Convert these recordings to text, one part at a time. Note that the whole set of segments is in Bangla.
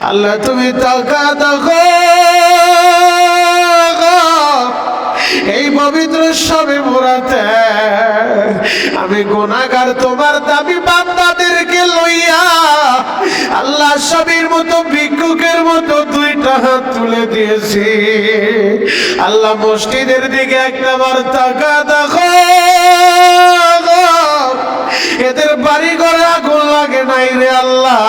আল্লাহ তুমি তাকা দেখো এই পবিত্র সবে মোরাতে আমি গুনাহগার তোমার দাবি বান্দাদেরকে লইয়া আল্লাহ সবের মতো ভিক্ষুকের মতো দুইটা হাত তুলে দিয়েছি। আল্লাহ মসজিদের দিকে একটাবার তাকা দেখো, এদের বাড়ি ঘরে আগুন লাগে নাই রে আল্লাহ।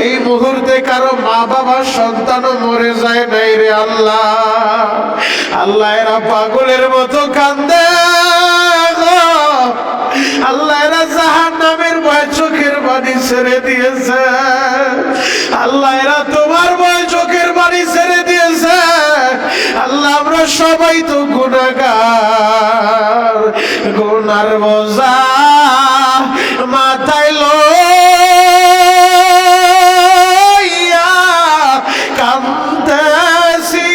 এই মুহূর্তে কারো মা বাবা সন্তানও মরে যায় নাই রে আল্লাহ। আল্লাহ এরা পাগলের মতো কান্দে গো। আল্লাহ এরা জাহান্নামের ভয় চোখের পানি ছেড়ে দিয়েছে। আল্লাহ এরা তোমার ভয় চোখের পানি ছেড়ে দিয়েছে। আল্লাহ আমরা সবাই তো গুনাহগার, গুনার বোঝা মাথায় লইয়া কাঁদতেছি।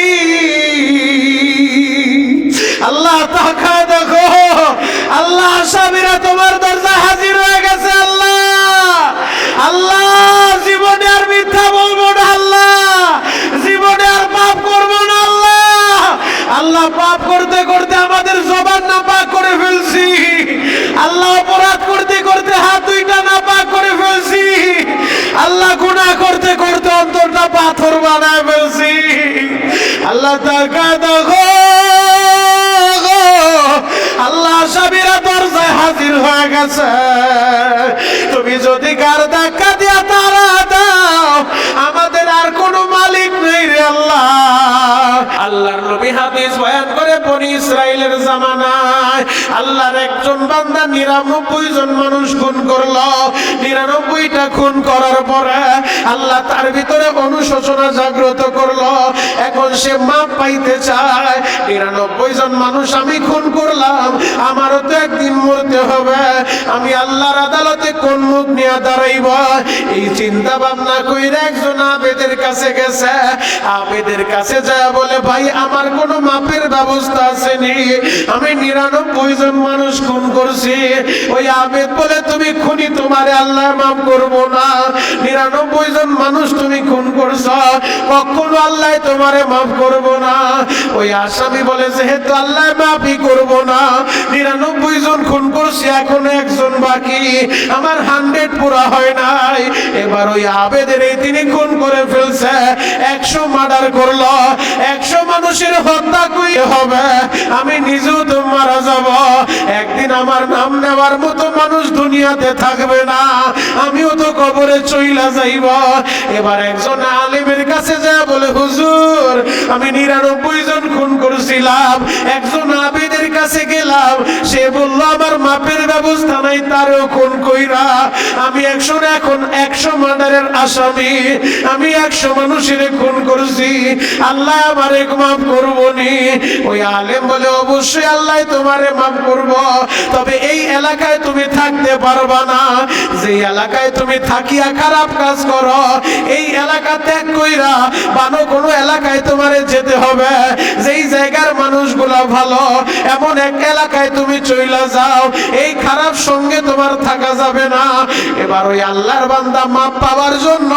আল্লাহ তাকা দেখো, আল্লাহ আসামিরা তোমার দরজায় হাজির হয়ে গেছে। আল্লাহ আল্লাহ জীবনে আর মিথ্যা বলবো না, আল্লাহ জীবনে আর পাপ করবো না। আল্লাহ আল্লাহ পাপ করতে করতে আমাদের জবান নাপাক করে ফেলছি। আল্লাহ অপরাধ করতে করতে হাত দুইটা নাপাক করে ফেলছি। আল্লাহ গুনাহ করতে করতে অন্তরটা পাথর বানায় ফেলছি। আল্লাহ তাকা দেখো, আল্লাহ আসামিরা দরজায় হাজির হয়ে গেছে। তুমি যদি গার ধাক্কা দিয়া তারা দাও, আমাদের আর কোনো মালিক নেই রে আল্লাহ। আল্লাহর নবী হাদিস বয়ান করে বনি ইসরাইলের জামানায় আল্লাহর একজন বান্দা ৯৯ জন মানুষ খুন করলো। ৯৯টা খুন করার পরে আল্লাহ তার ভিতরে অনুশোচনা জাগ্রত করলো। এখন সে মাপ পাইতে চায়। ৯৯ জন মানুষ আমি খুন করলাম, আমারও তো একদিন মরতে হবে। আমি আল্লাহর আদালতে কোন মুখ নিয়ে দাঁড়াইব? এই চিন্তা ভাবনা কইরা একজন আবেদের কাছে গেছে। আবেদের কাছে যায় বলে, ভাই আমার কোনো মাপের ব্যবস্থা আছে নি? আমি ৯৯ জন মানুষ খুন করছি। ওই আবেদ বলে, তুমি খুনি, তোমারে আল্লাহ মাফ করবো না। ৯৯ জন মানুষ তুমি খুন করছো, কখনো আল্লাহ তোমারে মাফ করবো না। ওই আসামি বলে, যেহেতু আল্লাহ মাফই করবো না, ৯৯ জন খুন করছি, এখনো একজন বাকি, আমার 100 পুরা হয় নাই। এবার ওই আবেদের এই তিনি খুন করে ফেলছে, 100 মার্ডার করলো, 100 মানুষের হত্যা কই হবে। আমি নিজেও তো মারা যাব, একদিন আমার নাম নেওয়ার মতো মানুষ দুনিয়াতে থাকবে না, আমিও তো কবরে চইলা যাইব। এবার একজন আলেমের কাছে যায় বলে, হুজুর আমি ৯৯ জন খুন করছিলাম। একজন আবেদের কাছে গেলাম, সে বলল আমার মাপের ব্যবস্থা নাই, তারও খুন কইরা আমি এখন 100 মার্ডারের আসামি, আমি 100 মানুষের খুন করছি, আল্লাহ আমারে মাফ করবো নি? ওই আলেম বলে, অবশ্যই আল্লাহ তোমারে মাফ করব, তবে এই এলাকায় তুমি থাকতে পারবা না। যে এলাকায় তুমি থাকিয়া খারাপ কাজ করো, এই এলাকা ত্যাগ কইরা বানো কোনো এলাকায় তোমারে যেতে হবে, যেই জায়গার মানুষগুলা ভালো, এমন এক এলাকায় তুমি চইলা যাও, এই খারাপ সঙ্গে তোমার থাকা যাবে না। এবার ওই আল্লাহর বান্দা মাপ পাওয়ার জন্য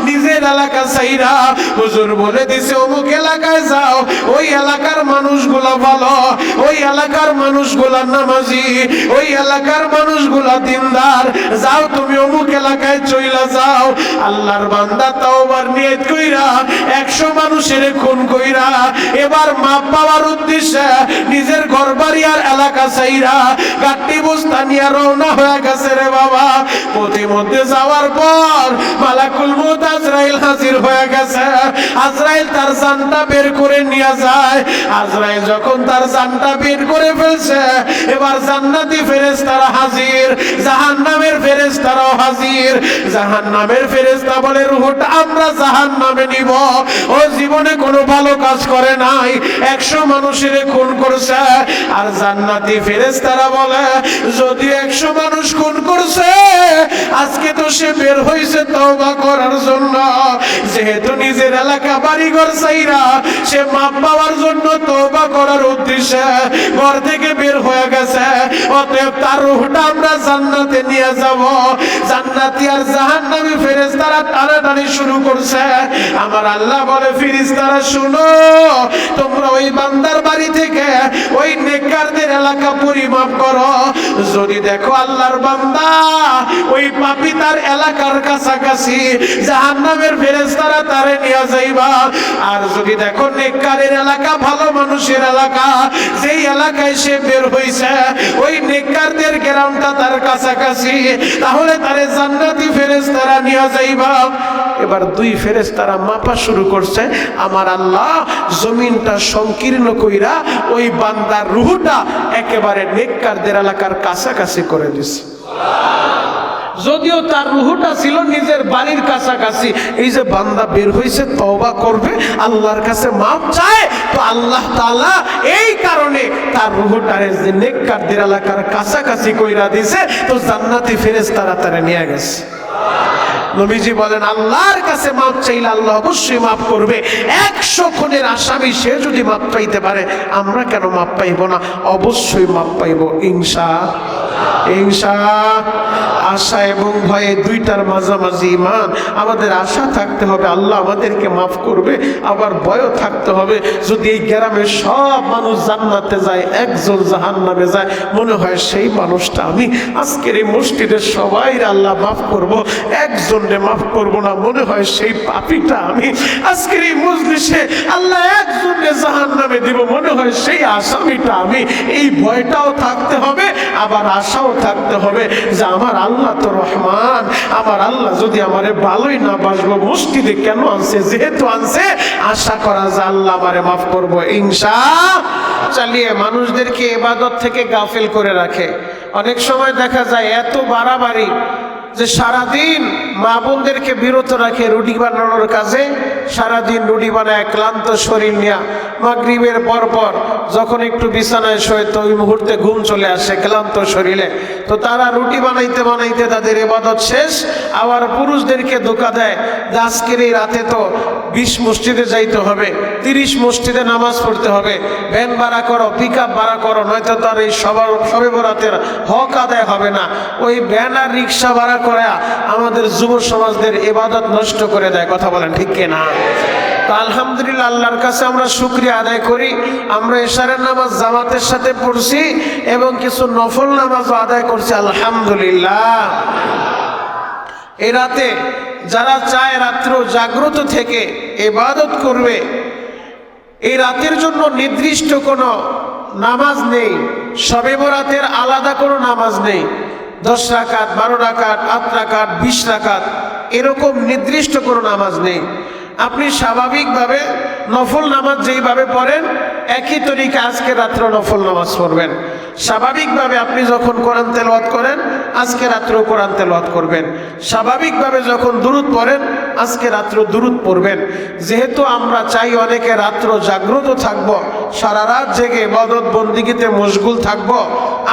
নিজের এলাকা ছাইরা হুজুর বলে দিছে অমুক এলাকায় যাও, ওই এলাকার মানুষগুলা ভালো, ওই এলাকার মানুষগুলা নামাজি, ওই এলাকার মানুষগুলা দিনদার, যাও তুমি অমুক এলাকায় চইলা যাও। আল্লাহর বান্দা তাওবার নিয়ত কইরা 100 মানুষের খুন কইরা এবার মাপ পাওয়ার উদ্দেশ্যে নিজের ঘরবাড়ি আর এলাকা ছাইরা গাট্টি বস্তা নিয়ে রওনা হয়ে গেছে রে বাবা। পথিমধ্যে যাওয়ার পর মালাকুল মউত আজরাইল হাজির হয়ে গেছে। আজরাইল তার জানটা বের করে নিয়ে যায়। আজরাইল যখন তার জানটা বের করে ফেলছে, এবার জান্নাতি ফেরেশতারা হাজির, জাহান্নামের ফেরেশতারাও হাজির। জাহান্নামের ফেরেশতা বলে, রূহটা আমরা জাহান্নামে নিব, ও জীবনে কোনো ভালো কাজ করে নাই, 100 মানুষের খুন করছে। আর জান্নাতি ফেরেশতারা বলে, যদি 100 মানুষ খুন করছে, আজকে তো সে বের হইছে তওবা করার জন্য, যেহেতু নিজের এলাকা বাড়িঘর ছাইরা সে মাপ পাওয়ার জন্য তওবা করার উদ্দেশ্যে ঘর থেকে বের হয়ে গেছে, ও অতএব তার রূহটা আমরা জান্নাতে নিয়ে যাব। জান্নাতি আর জাহান্নামী ফেরেশতারা টানাটানি শুরু করছে। আমার আল্লাহ বলে, ফেরেশতারা শুনো, তোমরা ওই বান্দার বাড়ি থেকে ওই নেককারদের এলাকা পরিমাপ করো। যদি দেখো আল্লাহর বান্দা ওই পাপী তার এলাকার কাছাকাছি, জাহান্নামের ফেরেশতারা তারে নিয়ে যাইবা। আর যদি দেখো নেককারের এলাকা, ভালো মানুষের এলাকা, যেই এলাকায় সে বের হইছে ওই নেককারদের গ্রামটা তার কাছাকাছি, তাহলে তারে জান্নাতি ফেরেশতারা নিয়ে যাইবা। এবার দুই ফেরেশতারা মাপা শুরু করছে। আমার আল্লাহ জমিনটা সংকীর্ণ কইরা ওই বান্দার রূহটা একেবারে নেককারদের এলাকার কাছাকাছি করে দিছে। যদিও তার রূহটা ছিল নিজের বাড়ির কাছাকাছি। এই যে বান্দা বের হইছে, তওবা করবে, আল্লাহর কাছে মাপ চায়, তো আল্লাহ তাআলা এই কারণে তার রূহটারে যে নেককারদের এলাকার কাছাকাছি কইরা দিছে, তো জান্নাতি ফেরেশতারা তারে নিয়ে গেছে। নবীজি বলেন, আল্লাহর কাছে মাপ চাইলে আল্লাহ অবশ্যই মাফ করবে। 100 খুনের আসামি সে যদি মাপ পাইতে পারে, আমরা কেন মাপ পাইব না? অবশ্যই মাপ পাইব ইনশাআল্লাহ। আশা এবং ভয়ে দুইটার মাঝামাঝি ঈমান। আমাদের আশা থাকতে হবে আল্লাহ আমাদেরকে মাফ করবে, আবার ভয়ও থাকতে হবে যদি এই গ্রামের সব মানুষ জান্নাতে যায়, একজন জাহান্নামে যায়, মনে হয় সেই মানুষটা আমি। আজকের এই মসজিদের সবাই আল্লাহ মাফ করব, একজনকে মাফ করব না, মনে হয় সেই পাপীটা আমি। আজকের এই মজলিসে আল্লাহ একজনকে জাহান্নামে দিব, মনে হয় সেই আসামিটা আমি। এই ভয়টাও থাকতে হবে, আবার আশাও থাকতে হবে যে আমার আল্লাহ তো রহমান, আমার আল্লাহ যদি আমারে ভালোই না বাসবো, মসজিদে কেন আনছে? যেহেতু আনছে, আশা করা যায় আল্লাহ আমারে মাফ করবো ইনশাআল্লাহ। চালিয়ে মানুষদেরকে ইবাদত থেকে গাফিল করে রাখে। অনেক সময় দেখা যায় এত বাড়াবাড়ি যে সারাদিন মা বোনদেরকে বিরত রাখে রুটি বানানোর কাজে। সারাদিন রুটি বানায় ক্লান্ত শরীর নিয়ে মাগরিবের পরপর যখন একটু বিছানায় শোয়, তো ওই মুহূর্তে ঘুম চলে আসে ক্লান্ত শরীরে। তো তারা রুটি বানাইতে বানাইতে তাদের ইবাদত শেষ। আবার পুরুষদেরকে ধোঁকা দেয় যে আজকের এই রাতে তো 20 মসজিদে যাইতে হবে, 30 মসজিদে নামাজ পড়তে হবে, ভ্যান ভাড়া করো, পিক আপ ভাড়া করো, নয়তো তার এই সবে বরাতের হক আদায় হবে না। ওই ভ্যান আর রিক্সা ভাড়া করে আমাদের যুব সমাজদের ইবাদত নষ্ট করে দেয়। কথা বলেন ঠিক কিনা? তো আলহামদুলিল্লাহ, আল্লাহর কাছে আমরা শুকরিয়া আদায় করি, আমরা এশারের নামাজ জামাতের সাথে পড়ছি এবং কিছু নফল নামাজও আদায় করছি আলহামদুলিল্লাহ। এই রাতে যারা চায় রাত্র জাগ্রত থেকে ইবাদত করবে, এই রাতের জন্য নির্দিষ্ট কোনো নামাজ নেই, শবে বরাতের আলাদা কোনো নামাজ নেই। 10 রাকাত, 12 রাকাত, 8 রাকাত, 20 রাকাত, এরকম নির্দিষ্ট কোনো নামাজ নেই। আপনি স্বাভাবিকভাবে নফল নামাজ যেইভাবে পড়েন, একই তরিকা আজকে রাত্র নফল নামাজ পড়বেন। স্বাভাবিকভাবে আপনি যখন কোরআন তেলাওয়াত করেন, আজকে রাত্র কোরআন তেলাওয়াত করবেন। স্বাভাবিকভাবে যখন দুরূদ পড়েন, আজকে রাত্র দুরূদ পড়বেন। যেহেতু আমরা চাই অনেকে রাত্র জাগ্রত থাকব, সারা রাত জেগে ইবাদত বন্দিগিতে মশগুল থাকব,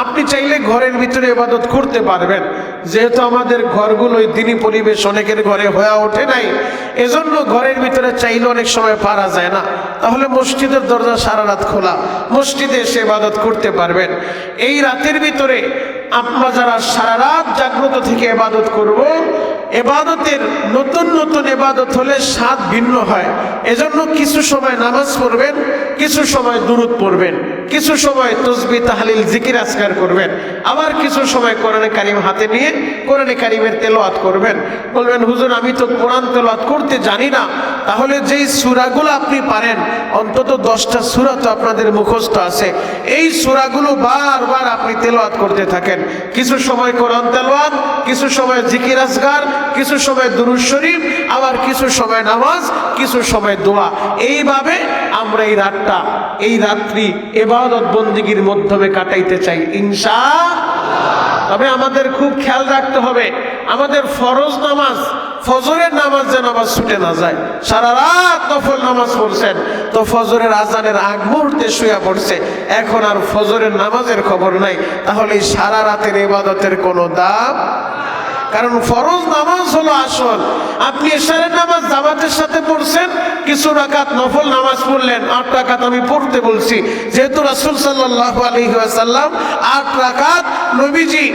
আপনি চাইলে ঘরের ভিতরে ইবাদত করতে পারবেন। যেহেতু আমাদের ঘরগুলোই দিনী পরিবেশ অনেকের ঘরে হয়ে ওঠে নাই, এজন্য ঘরের ভিতরে চাইলে অনেক সময় পারা যায় না। তাহলে মসজিদের দরজা সারা রাত খোলা, মসজিদে এসে ইবাদত করতে পারবেন। এই রাতের ভিতরে আমরা যারা সারা রাত জাগ্রত থেকে ইবাদত করব, ইবাদতের নতুন নতুন ইবাদত হলে স্বাদ ভিন্ন হয়। এজন্য কিছু সময় নামাজ পড়বেন, কিছু সময় দুরূদ পড়বেন, কিছু সময় তাসবিহ তাহলিল জিকির আজকার করবেন, আবার কিছু সময় কোরআনে কারিম হাতে নিয়ে কোরআনে কারিমের তেলাওয়াত করবেন। বলবেন, হুজুর আমি তো কোরআন তেলাওয়াত করতে জানি না। তাহলে যেই সূরাগুলো আপনি পারেন, অন্তত 10টা সূরা তো আপনাদের মুখস্থ আছে, এই সূরাগুলো বারবার আপনি তেলাওয়াত করতে থাকেন। কিছু সময় কোরআন তেলাওয়াত, কিছু সময় জিকির আজকার, কিছু সময় দুরূদ শরীফ, আবার কিছু সময় নামাজ, কিছু সময় দোয়া। এইভাবে আমরা এই রাতটা, এই রাত্রি ইবাদত বন্দিগির মাধ্যমে কাটাইতে চাই ইনশাআল্লাহ। তবে আমাদের খুব খেয়াল রাখতে হবে, আমাদের ফরজ নামাজ, ফজরের নামাজ যেন আবার ছুটে না যায়। সারা রাত নফল নামাজ পড়ছেন, তো ফজরের আজানের আগ মুহূর্তে শুয়ে পড়ছে, এখন আর ফজরের নামাজের খবর নাই, তাহলে সারা রাতের ইবাদতের কোনো দাম। কারণ ফরজ নামাজ হলো আসল। আপনি এশারের নামাজ জামাতের সাথে পড়ছেন, কিছু রাকাত নফল নামাজ পড়লেন, 8 রাকাত আমি পড়তে বলছি, যেহেতু রাসূল সাল্লাল্লাহু আলাইহি ওয়াসাল্লাম 8 রাকাত নবীজি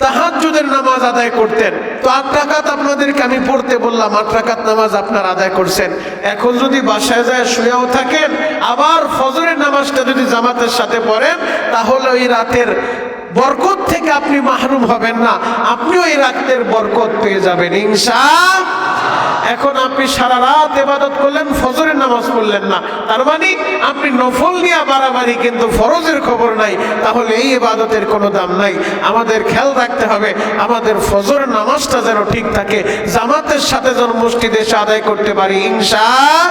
তাহাজ্জুদের নামাজ আদায় করতেন, তো 8 রাকাত আপনাদেরকে আমি পড়তে বললাম, 8 রাকাত নামাজ আপনারা আদায় করছেন। এখন যদি বাসায় যায় শুয়েও থাকেন, আবার ফজরের নামাজটা যদি জামাতের সাথে পড়েন, তাহলে ওই রাতের বরকত থেকে আপনি মাহরুম হবেন না, আপনিও এই রাতের বরকত পেয়ে যাবেন ইনশাআল্লাহ। এখন আপনি সারা রাত ইবাদত করলেন, ফজরের নামাজ পড়লেন না, তার মানে আপনি নফল নিয়ে বাড়াবাড়ি, কিন্তু ফরজের খবর নাই, তাহলে এই ইবাদতের কোনো দাম নাই। আমাদের খেয়াল রাখতে হবে আমাদের ফজরের নামাজটা যেন ঠিক থাকে, জামাতের সাথে যেন মসজিদে এসে আদায় করতে পারি ইনশাআল্লাহ।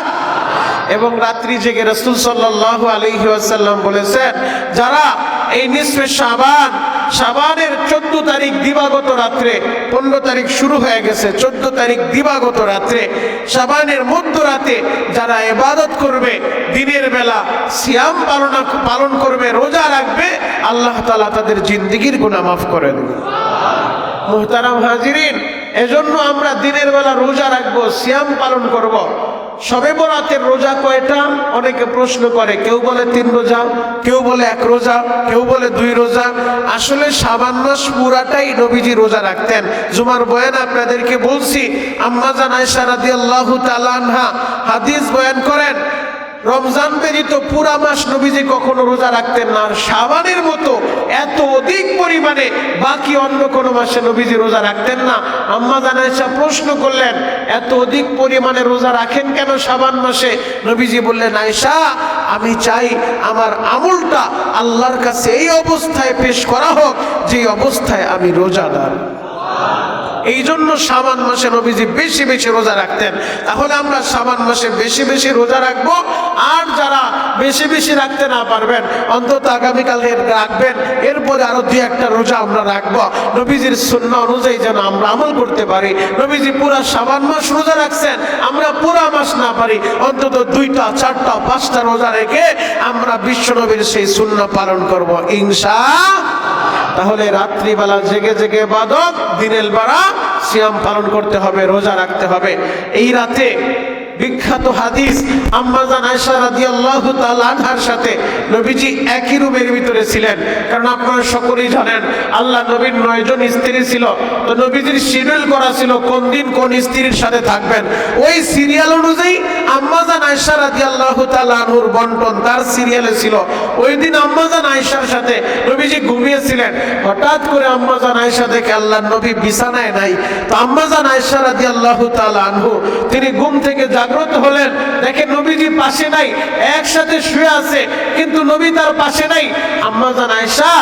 এবং রাত্রি জেগে রাসূল সাল্লাল্লাহু আলাইহি ওয়াসাল্লাম বলেছেন, যারা এই নিসফে শাবানের 14 তারিখ দিবাগত রাত্রে, 15 তারিখ শুরু হয়ে গেছে, 14 তারিখ দিবাগত রাত্রে, শাবানের মধ্যরাতে যারা ইবাদত করবে, দিনের বেলা সিয়াম পালন করবে, রোজা রাখবে, আল্লাহ তাআলা তাদের জিন্দেগির গুনাহ মাফ করে দেবে। মুহতারাম হাজিরিন, এজন্য আমরা দিনের বেলা রোজা রাখবো, সিয়াম পালন করব। শবে বরাতের রোজা কয়টা অনেকে প্রশ্ন করে, কেউ বলে 3 রোজা, কেউ বলে 1 রোজা, কেউ বলে 2 রোজা। আসলে শাবান মাস পুরাটাই নবীজি রোজা রাখতেন। জুমার বয়ান আপনাদেরকে বলছি, আম্মা জান আয়েশা রাদিয়াল্লাহু তাআলা আনহা হাদিস বয়ান করেন, রমজান ব্যতীত পুরা মাস নবীজি কখনো রোজা রাখতেন না, আর শাবানের মতো এত অধিক পরিমাণে বাকি অন্য কোনো মাসে নবীজি রোজা রাখতেন না। আম্মা জান আয়েশা প্রশ্ন করলেন, এত অধিক পরিমাণে রোজা রাখেন কেন শাবান মাসে? নবীজি বললেন, আয়েশা, আমি চাই আমার আমলটা আল্লাহর কাছে এই অবস্থায় পেশ করা হোক যে অবস্থায় আমি রোজাদার। এই জন্য শাবান মাসে নবীজি বেশি বেশি রোজা রাখতেন। তাহলে আমরা শাবান মাসে বেশি বেশি রোজা রাখবো, আর যারা বেশি বেশি রাখতে না পারবেন অন্তত আগামীকাল রাখবেন, এরপরে আরো 2-1টা রোজা আমরা রাখবো, নবীজির সুন্নাহ অনুযায়ী যেন আমরা আমল করতে পারি। নবীজি পুরা শাবান মাস রোজা রাখছেন, আমরা পুরা মাস না পারি অন্তত 2টা 4টা 5টা রোজা রেখে আমরা বিশ্বনবীর সেই সুন্নাহ পালন করব ইনশাআল্লাহ। তাহলে রাত্রিবেলা জেগে জেগে ইবাদত, দিনের বেলা সিয়াম পালন করতে হবে, রোজা রাখতে হবে। এই রাতে বিখ্যাত হাদিস, আম্মা জান আয়েশা রাদিয়াল্লাহু তাআলা আনহার সাথে নবীজি একই রুমের ভিতরে ছিলেন। কারণ আপনারা সকলেই জানেন আল্লাহ নবীর 9 জন স্ত্রী ছিল, তো নবীজির শিডিউল করা ছিল কোন দিন কোন স্ত্রীর সাথে থাকবেন। ওই সিরিয়াল অনুযায়ী আম্মা জান আয়েশা রাদিয়াল্লাহু তাআলা আনহুর বন্টন তার সিরিয়ালে ছিল। ওই দিন আম্মা জান আয়েশার সাথে নবীজি ঘুমিয়েছিলেন। হঠাৎ করে আম্মা জান আয়েশা দেখে আল্লাহর নবী বিছানায় নাই। তো আম্মা জান আয়েশা রাদিয়াল্লাহু তাআলা আনহু তিনি ঘুম থেকে জাগ্রত হলেন, দেখে নবীজি পাশে নাই, একসাথে শুয়ে আছে কিন্তু নবী তার পাশে নাই। আম্মা জান আয়েশা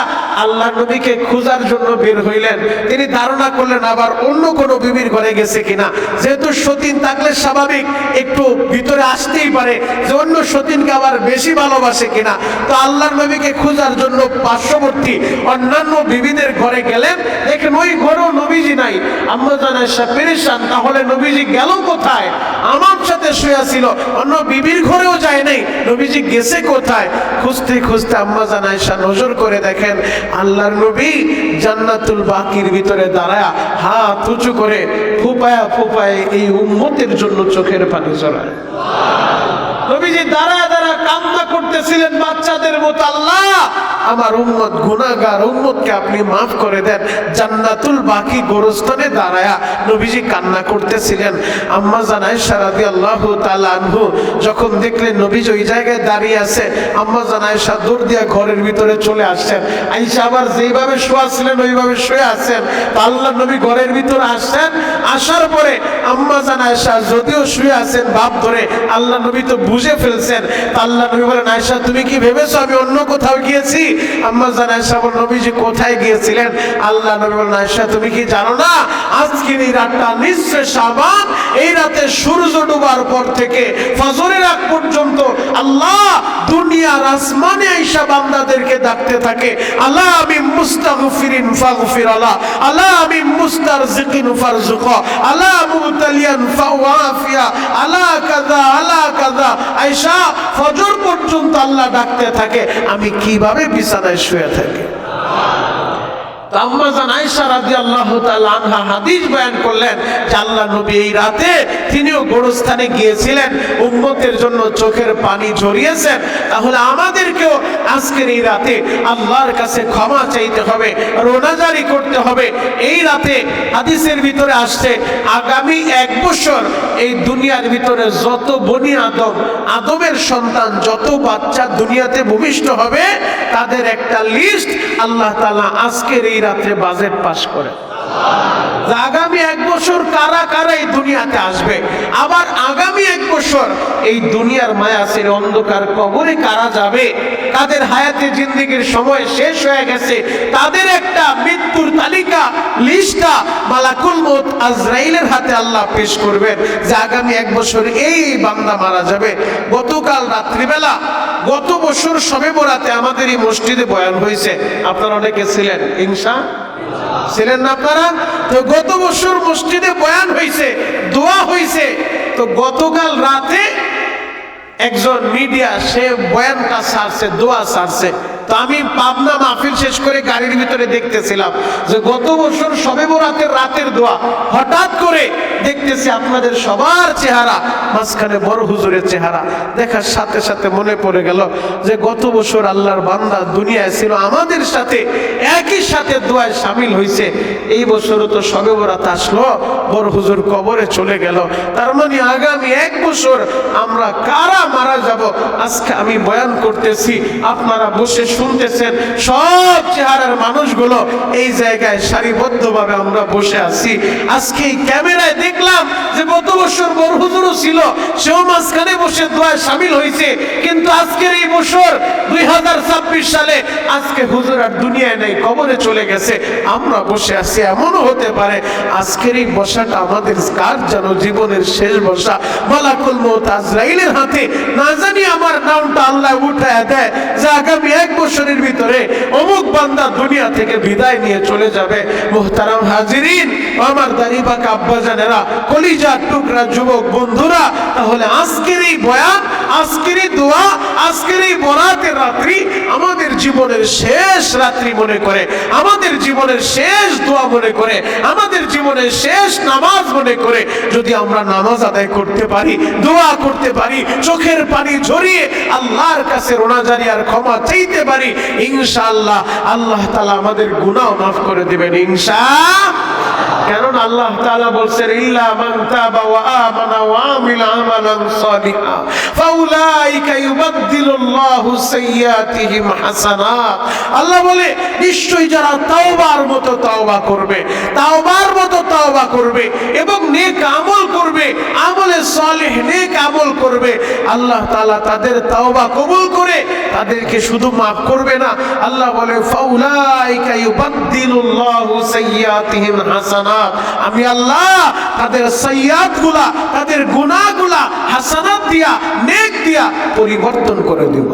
আল্লাহর নবীকে খোঁজার জন্য বের হইলেন। তিনি ধারণা করলেন আবার অন্য কোনো বিবির ঘরে গেছে কিনা, যেহেতু সতীন থাকলে স্বাভাবিক একটু ভিতরে আসতেই পারে যে অন্য সতীনকে আবার বেশি ভালোবাসে কিনা। তো আল্লাহর নবীকে খোঁজার জন্য পার্শ্ববর্তী অন্যান্য বিবিদের ঘরে গেলেন, দেখেন ওই ঘরেও নবীজি নাই। আম্মা জান আয়েশা পেরেশান, তাহলে নবীজি গেল কোথায়? আমার সাথে শুয়ে ছিল, অন্য বিবির ঘরেও যায় নাই, নবীজি গেছে কোথায়? খুঁজতে খুঁজতে আম্মা জান আয়েশা নজর করে দেখেন আল্লাহর নবী জান্নাতুল বাকির ভিতরে দাঁড়ায় হাত উঁচু করে ফুপায়া ফুপায় এই উম্মতের জন্য চোখের পানি ঝরায়। নবীজি দাঁড়ায় দাঁড়ায় কান্না করতেছিলেন বাচ্চাদের মতো, আল্লাহ আমার উম্মত গুনাহগার, উম্মতকে আপনি মাফ করে দেন। জান্নাতুল বাকি গোরস্থানে দাঁড়ায়া নবীজি কান্না করতেছিলেন। আম্মা জান আয়েশা রাদিয়াল্লাহু তাআলা আনহু যখন দেখলেন নবীজি ওই জায়গায় দাঁড়িয়ে আছে, আম্মা জান আয়েশা দৌড় দিয়ে ঘরের ভিতরে চলে আসছেন। আয়েশা আবার যেইভাবে শোয়া ছিলেন ওইভাবে শুয়ে আছেন। তো আল্লাহ নবী ঘরের ভিতরে আসছেন, আসার পরে আম্মা জান আয়েশা যদিও শুয়ে আছেন ভাব ধরে, আল্লাহ নবী তো বুঝে ফেলছেন। তা আল্লাহ নবী বলেন, আয়েশা তুমি কি ভেবেছো আমি অন্য কোথাও গিয়েছি? আম্মা জান আয়েশা বলেন, নবীজি কোথায় গিয়েছিলেন? আল্লাহ নবী বলেন, আয়েশা তুমি কি জানো না আজকের এই রাতটা নিসফে শাবান, এই রাতে সূর্য ডোবার পর থেকে ফজরের আগ পর্যন্ত আল্লাহ দুনিয়ার আসমানে আয়েশা বান্দাদেরকে ডাকতে থাকে, আলা আমি মুস্তাগফিরিন ফাগফির আলা, আলা আমি মুস্তারজিকিন ফারজুকা, আলা মুবতালিয়ান ফাওয়াফিয়া, আলা কাযা আলা কাযা। আয়েশা ফজর পর্যন্ত আল্লাহ ডাকতে থাকে, আমি কিভাবে বিছানায় শুয়ে থাকি। আম্মা জান আয়েশা রাদিয়াল্লাহু তাআলা আনহা হাদিস বয়ান করলেন যে আল্লাহ নবী এই রাতে তিনিও গোরস্থানে গিয়েছিলেন, উম্মতের জন্য চোখের পানি ঝরিয়েছেন। তাহলে আমাদেরকেও আজকের এই রাতে আল্লাহর কাছে ক্ষমা চাইতে হবে, রোনাজারি করতে হবে। এই রাতে হাদিসের ভিতরে আসছে আগামী 1 বছর এই দুনিয়ার ভিতরে যত বনি আদম, আদমের সন্তান যত বাচ্চা দুনিয়াতে ভূমিষ্ঠ হবে তাদের একটা লিস্ট আল্লাহ তাআলা আজকের এই রাত্রে বাজেট পাস করে। আগামী 1 বছর কারা কারা এই দুনিয়াতে আসবে, আবার আগামী 1 বছর এই দুনিয়ার মায়া ছেড়ে অন্ধকার কবরে কারা যাবে, তাদের হায়াতে জিন্দেগির সময় শেষ হয়ে গেছে, তাদের একটা মৃত্যুর তালিকা লিস্টটা মালাকুল মউত আজরাইলের হাতে আল্লাহ পেশ করবেন যে আগামী 1 বছর এই বান্দা মারা যাবে। গতকাল রাত্রিবেলা, গত বছর শবে বরাতে আমাদের এই মসজিদে বয়ান হয়েছে, আপনারা অনেকে ছিলেন, ছিলেন না আপনারা? তো গত বছর মসজিদে বয়ান হয়েছে, দোয়া হয়েছে। তো গতকাল রাতে একজন মিডিয়া সে বয়ানটা ছাড়ছে, দোয়া ছাড়ছে। তো আমি পাবনা মাহফিল শেষ করে গাড়ির ভিতরে দেখতেছিলাম যে গত বছর শবে বরাতের রাতের দোয়া, হঠাৎ করে দেখতেছি আপনাদের সবার চেহারা, মাঝখানে বড় হুজুরের চেহারা দেখার সাথে সাথে মনে পড়ে গেল যে গত বছর আল্লাহর বান্দা দুনিয়ায় ছিল, আমাদের সাথে একই সাথে দোয়ায় শামিল হয়েছে। এই বছরও তো শবে বরাত আসলো, বড় হুজুর কবরে চলে গেল। তার মানে আগামী 1 বছর আমরা কারা মারা যাব। আজকে আমি বয়ান করতেছি, আপনারা বসে শুনতেছেন, সব চেহারার মানুষগুলো এই জায়গায় সারিবদ্ধভাবে আমরা বসে আছি। আজকে এই ক্যামেরায় দেখলাম যে গত বছর বড় হুজুরও ছিল, সেও মাঝখানে বসে দোয়ায় শামিল হয়েছে। কিন্তু আজকের এই বছর 2026 সালে আজকে হুজুর আর দুনিয়ায় নেই, কবরে চলে গেছে, আমরা বসে আছি। এমনও হতে পারে আজকের এই বসাটা আমাদের কার যেন জীবনের শেষ বসা, মালাকুল মউত আজরাইলের হাতে না জানি আমার নামটা আল্লাহ উঠায় দেয় যে আগামী 1 বছরের ভিতরে অমুক বান্দা দুনিয়া থেকে বিদায় নিয়ে চলে যাবে। মুহতারাম হাজিরিন, আমার দাড়িপাকা আব্বাজানেরা, কলিজার টুকরা যুবক বন্ধুরা, তাহলে আজকের এই বয়ান, আজকের এই দোয়া, আজকের এই বরাতের রাত্রি আমাদের জীবনের শেষ রাত্রি মনে করে, আমাদের জীবনের শেষ দোয়া মনে করে, আমাদের জীবনের শেষ নামাজ মনে করে যদি আমরা নামাজ আদায় করতে পারি, দোয়া করতে পারি, চোখের পানি ঝরিয়ে আল্লাহর কাছে রোনাজারি আর ক্ষমা চাইতে পারি, ইনশাআল্লাহ আল্লাহ তাআলা আমাদের গুনাহ মাফ করে দিবেন ইনশাআল্লাহ। কারণ আল্লাহ তাআলা বলছেন ইল্লা মান তাবা ওয়া আমানা ওয়া আমিলা আমালান সালিহা ফাউলাইকা ইউবাদদিলুল্লাহু সাইয়্যাতিহিম হাসানাত। আল্লাহ বলে নিশ্চয়ই যারা তাওবার মতো তাওবা করবে, তাওবার মতো তাওবা করবে এবং নেক আমল করবে, আমলে সালেহ নেক আমল করবে, আল্লাহ তাআলা তাদের তাওবা কবুল করে তাদেরকে শুধু মাফ করবে না, আল্লাহ বলে ফাউলাইকা ইউবাদদিলুল্লাহু সাইয়্যাতিহিম হাসানাত। আমি আল্লাহ তাদের সাইয়্যাতগুলা, তাদের গুনাহগুলা হাসানাত দিয়া, নেক দিয়া পরিবর্তন করে দেব।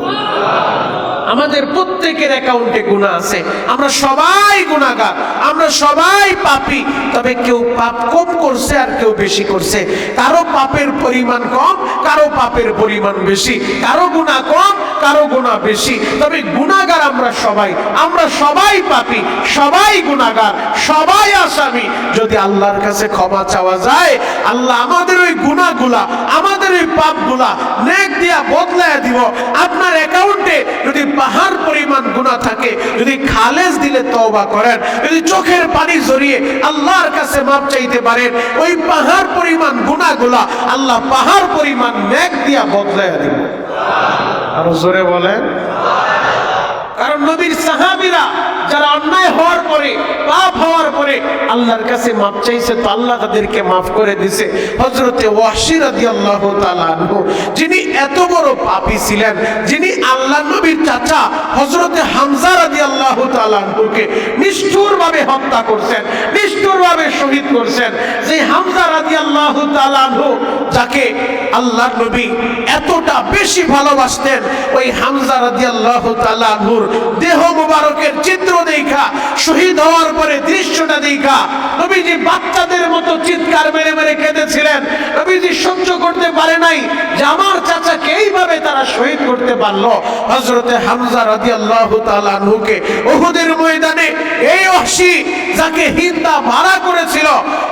আমাদের প্রত্যেকের অ্যাকাউন্টে গুনাহ আছে, আমরা সবাই গুনাহগার, আমরা সবাই পাপী। তবে কেউ পাপ কম করছে আর কেউ বেশি করছে, কারো পাপের পরিমাণ কম, কারো পাপের পরিমাণ বেশি, কারো গুনাহ কম, কারো গুনাহ বেশি। তবে গুনাহগার আমরা সবাই পাপী, সবাই গুনাহগার, সবাই আসামি। যদি আল্লাহর কাছে ক্ষমা চাওয়া যায়, আল্লাহ আমাদের ওই গুনাহগুলা, আমাদের ওই পাপগুলা নেক দিয়া বদলায় দিব। আপনার অ্যাকাউন্টে যদি পাহাড় পরিমাণ গুনাহ থাকে, যদি খালেস দিলে তওবা করেন, যদি চোখের পানি ঝরিয়ে আল্লাহর কাছে মাপ চাইতে পারেন, ওই পাহাড় পরিমাণ গুনাহগুলা আল্লাহ পাহাড় পরিমাণ নেক দিয়া বদলায় দিব। আরো জোরে বলেন। কারণ নবীর সাহাবীরা যারা অন্যায় হওয়ার পরে, পাপ হওয়ার পরে আল্লাহর কাছে মাপ চাইছে, তো আল্লাহ তাদেরকে মাফ করে দিয়েছে। হযরতে ওয়াহশী রাদিয়াল্লাহু তাআলা আনহু, যিনি এত বড় পাপী ছিলেন, যিনি আল্লাহ নবীর চাচা হযরতে হামজা রাদিয়াল্লাহু তাআলা আনহুকে নিষ্ঠুরভাবে হত্যা করছেন, নিষ্ঠুরভাবে শহীদ করছেন। যে হামজা রাদিয়াল্লাহু তাআলা আনহু, যাকে আল্লাহ নবী এতটা বেশি ভালোবাসতেন, ওই হামজা রাদিয়াল্লাহু তাআলা আনহুর দেহ মুবারকের চিত্র দেখা, শহীদ হওয়ার পরে দৃশ্যটা দেখা নবীজি বাচ্চাদের মতো চিৎকার মেরে মেরে কেঁদেছিলেন। নবীজি সহ্য করতে পারে নাই যে আমার চাচা চাচাকে এইভাবে তারা শহীদ করতে পারলো। হযরতে হামজা রাদিয়াল্লাহু তাআলা আনহুকে উহুদের ময়দানে এই ওহশী যাকে হিন্দা ভাড়া করেছিল,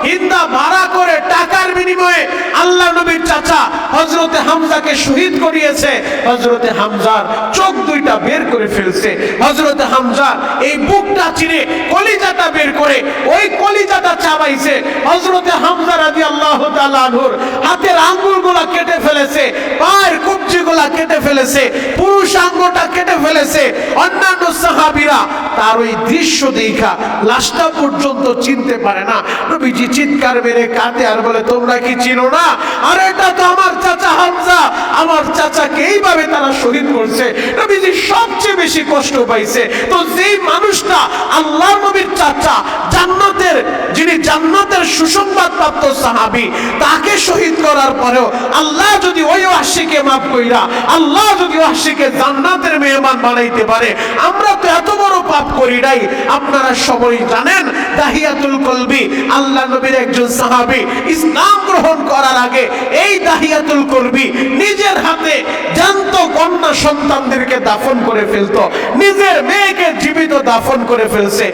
হিন্দা ভাড়া করে টাকার বিনিময়ে আল্লাহ নবীর চাচা হযরতে হামজাকে শহীদ করিয়েছে। হযরতে হামজার চোখ দুইটা বের করে ফেলছে, হযরতে হামজা এই বুকটা চিরে কলিজাটা বের করে ওই কলিজাটা চাবাইছে। হযরতে হামজা রাদিয়াল্লাহু তাআলা আনহুর হাতের আঙ্গুলগুলো কেটে ফেলেছে, পায়ের কবজিগুলো কেটে ফেলেছে, পুরুষাঙ্গটা কেটে ফেলেছে। অন্যান্য সাহাবীরা তার ওই দৃশ্য দেখা লাশটা পর্যন্ত চিনতে পারে না। নবীজি চিৎকার মেরে কাঁদে আর বলে, তোমরা কি চিনো না? আর এটা তো আমার চাচা হামজা, আমার চাচাকে এইভাবে তারা শহীদ করছে। নবীজি সবচেয়ে বেশি কষ্ট পাইছে। তো যেই মানুষটা আল্লাহর নবীর চাচা, জান্নাতের, যিনি জান্নাতের সুসংবাদ প্রাপ্ত সাহাবী, তাকে শহীদ করার পরেও আল্লাহ যদি ওই ওয়াহশীকে মাফ কইরা, আল্লাহ যদি ওয়াহশীকে জান্নাতের মেহমান বানাইতে পারে, আমরা তো এত বড় পাপ করি নাই। আপনারা সবাই জানেন দাহিয়াতুল কলবি আল্লাহ নবীর একজন সাহাবী, ইসলাম গ্রহণ করার আগে এই দাহিয়াতুল কলবি নিজের হাতে জ্যান্ত কন্যা সন্তানদেরকে দাফন করে ফেলতো, নিজের মেয়েকে জীবিত দাফন করে ফেলছে।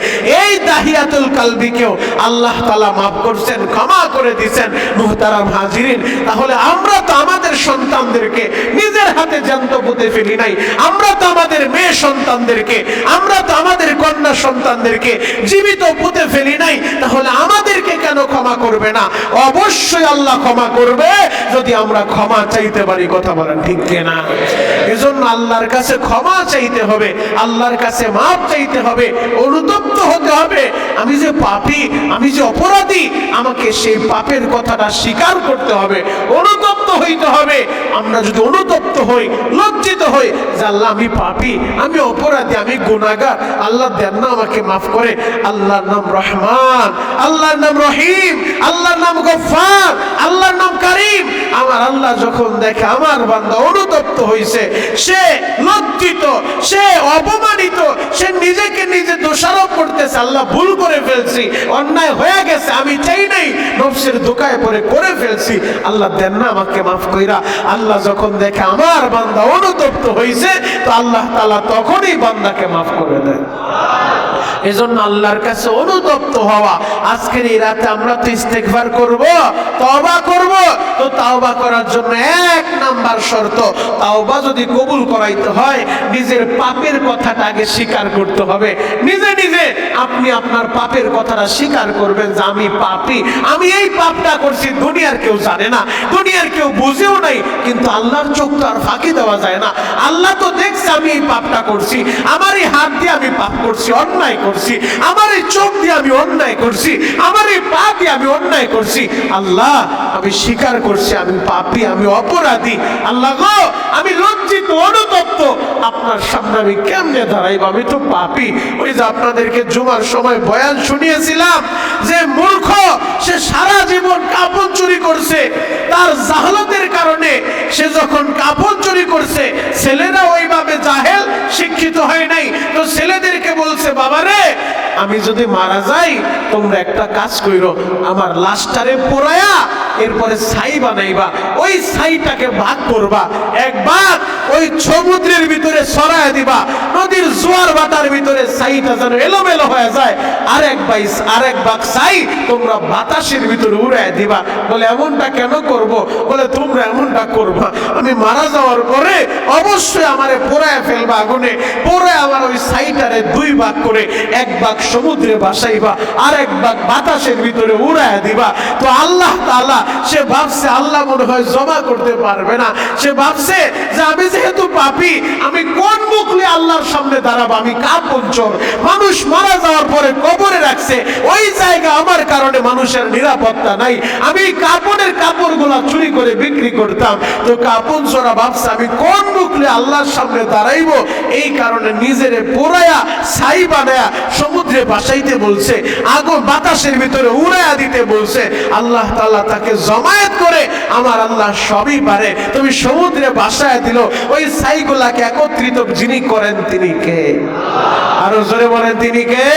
এই দাহিয়াতুল কলবিকেও আল্লাহ তাআলা মাফ করছেন, ক্ষমা করে দিয়েছেন। মুহতারাম হাজিরিন, তাহলে আমরা তো আমাদের সন্তানদেরকে নিজের হাতে জ্যান্ত পুঁতে ফেলি নাই, আমরা তো আমাদের মেয়ে সন্তানদেরকে, আমরা তো আমাদের কন্যা সন্তানদেরকে জীবিত পুঁতে ফেলি নাই, তাহলে আমাদেরকে কেন ক্ষমা করবে না? অবশ্যই আল্লাহ ক্ষমা করবে যদি আমরা ক্ষমা চাইতে পারি। কথা বলেন ঠিক কিনা? এজন্য আল্লাহর কাছে ক্ষমা চাইতে হবে, আল্লাহর কাছে মাফ চাইতে হবে, অনুতপ্ত হতে হবে। আমি যে পাপী, আমি যে অপরাধী, আমাকে সেই পাপের কথাটা স্বীকার করতে হবে, অনুতপ্ত হইতে হবে। আমরা যদি অনুতপ্ত হই, লজ্জিত হই যে আল্লাহ আমি পাপী, আমি অপরাধী, আমি গুনাহগার, আল্লাহ দেন না আমাকে মাফ করে। আল্লাহর নাম রহমান, আল্লাহর নাম রহিম, আল্লাহর নাম গফফার, আল্লাহর নাম কারীম। আমার আল্লাহ যখন দেখে আমার বান্দা অনুতপ্ত হইছে, সে লজ্জিত, সে অপমানিত, সে নিজেকে নিজে দোষারোপ করতেছে, আল্লাহ ভুল করে ফেলছি, অন্যায় হয়ে গেছে, আমি চাই নাই, নফসের ধোঁকায় পড়ে করে ফেলছি, আল্লাহ দেন না আমাকে মাফ কইরা। আল্লাহ যখন দেখে আমার বান্দা অনুতপ্ত হইছে, তো আল্লাহ তাআলা তখনই বান্দাকে মাফ করে দেন। এজন্য আল্লাহর কাছে অনুতপ্ত হওয়া। আজকের এই রাতে আমরা তো ইস্তেগফার করব, তওবা করব। তো তওবা করার জন্য এক নাম্বার শর্ত, তওবা যদি কবুল করাইতে হয়, নিজের পাপের কথাটা আগে স্বীকার করতে হবে। নিজে নিজে আপনি আপনার পাপের কথাটা স্বীকার করবেন যে আমি পাপী, আমি এই পাপটা করছি। দুনিয়ার কেউ জানে না, দুনিয়ার কেউ বুঝেও নাই, কিন্তু আল্লাহর চোখ তো আর ফাঁকি দেওয়া যায় না। আল্লাহ তো দেখছে আমি এই পাপটা করছি, আমার এই হাত দিয়ে আমি পাপ করছি, অন্যায় করছি, আমার এই চোখ দিয়ে আমি অন্যায় করছি, আমার এই পা দিয়ে আমি অন্যায় করছি। আল্লাহ আমি স্বীকার করছি আমি পাপী, আমি অপরাধী। আল্লাহ গো, আমি লজ্জিত, অনুতপ্ত, আপনার সামনে আমি কেমনে দাঁড়াইব, আমি তো পাপী। ওই যে আপনাদেরকে জুমার সময় বয়ান শুনিয়েছিলাম যে মূর্খ, সে সারা জীবন কাপড় চুরি করছে, তার জাহালতের কারণে সে যখন কাপড় চুরি করছে, ছেলেরা ওইভাবে জাহেল, শিক্ষিত হয় নাই, তো ছেলেদেরকে বলছে, বাবারে আমি যদি মারা যাই, তোমরা একটা কাজ কইরো, আমার লাশটারে পোড়ায়া এরপরে ছাই বানাইবা, ওই ছাইটাকে ভাগ করবা, এক ভাগ ওই সমুদ্রের ভিতরে ছড়ায় দিবা, নদীর জোয়ার বাটার ভিতরে ছাইটা যেন এলোমেলো হয়ে যায়, আরেক ভাগ ছাই তোমরা বাতাসের ভিতরে উড়ায় দিবা। বলে এমনটা কেন করব? বলে তোমরা এমনটা করবা, আমি মারা যাওয়ার পরে অবশ্যই আমারে পোড়ায় ফেলবা আগুনে, পোড়ায় আমার ওই ছাইটারে দুই ভাগ করে এক ভাগ সমুদ্রে ভাসাইবা, আরেক ভাগ বাতাসের ভিতরে উড়ায় দিবা। তো আল্লাহ তাআলা, সে ভাবছে আল্লাহ মনে হয় জমা করতে পারবে না, সে ভাবছে যে আমি যেহেতু পাপী, আমি কোন মুখ নিয়ে আল্লাহর সামনে দাঁড়াবো, আমি কাপড় চোর, মানুষ মারা যাওয়ার পরে কবরে রাখছে, ওই জায়গা আমার কারণে মানুষের নিরাপত্তা নাই, আমি কাপড়ের কাপড়গুলা চুরি করে বিক্রি করতাম। তো কাপড় চোরা ভাবছে আমি কোন মুখ নিয়ে আল্লাহর সামনে দাঁড়াইবো, এই কারণে নিজেরে পোড়ায়া ছাই বানায়া সমুদ্রে ভাসাইতে বলছে, আগুন বাতাসের ভিতরে উড়াইয়া দিতে বলছে। আল্লাহ তাআলা তাকে জমায়েত করে, আমার আল্লাহ সবই পারে, তুমি সমুদ্রে ভাসায় দিল, ওই ছাইগুলাকে একত্রিত যিনি করেন তিনি কে? আরো জোরে বলেন তিনি কে?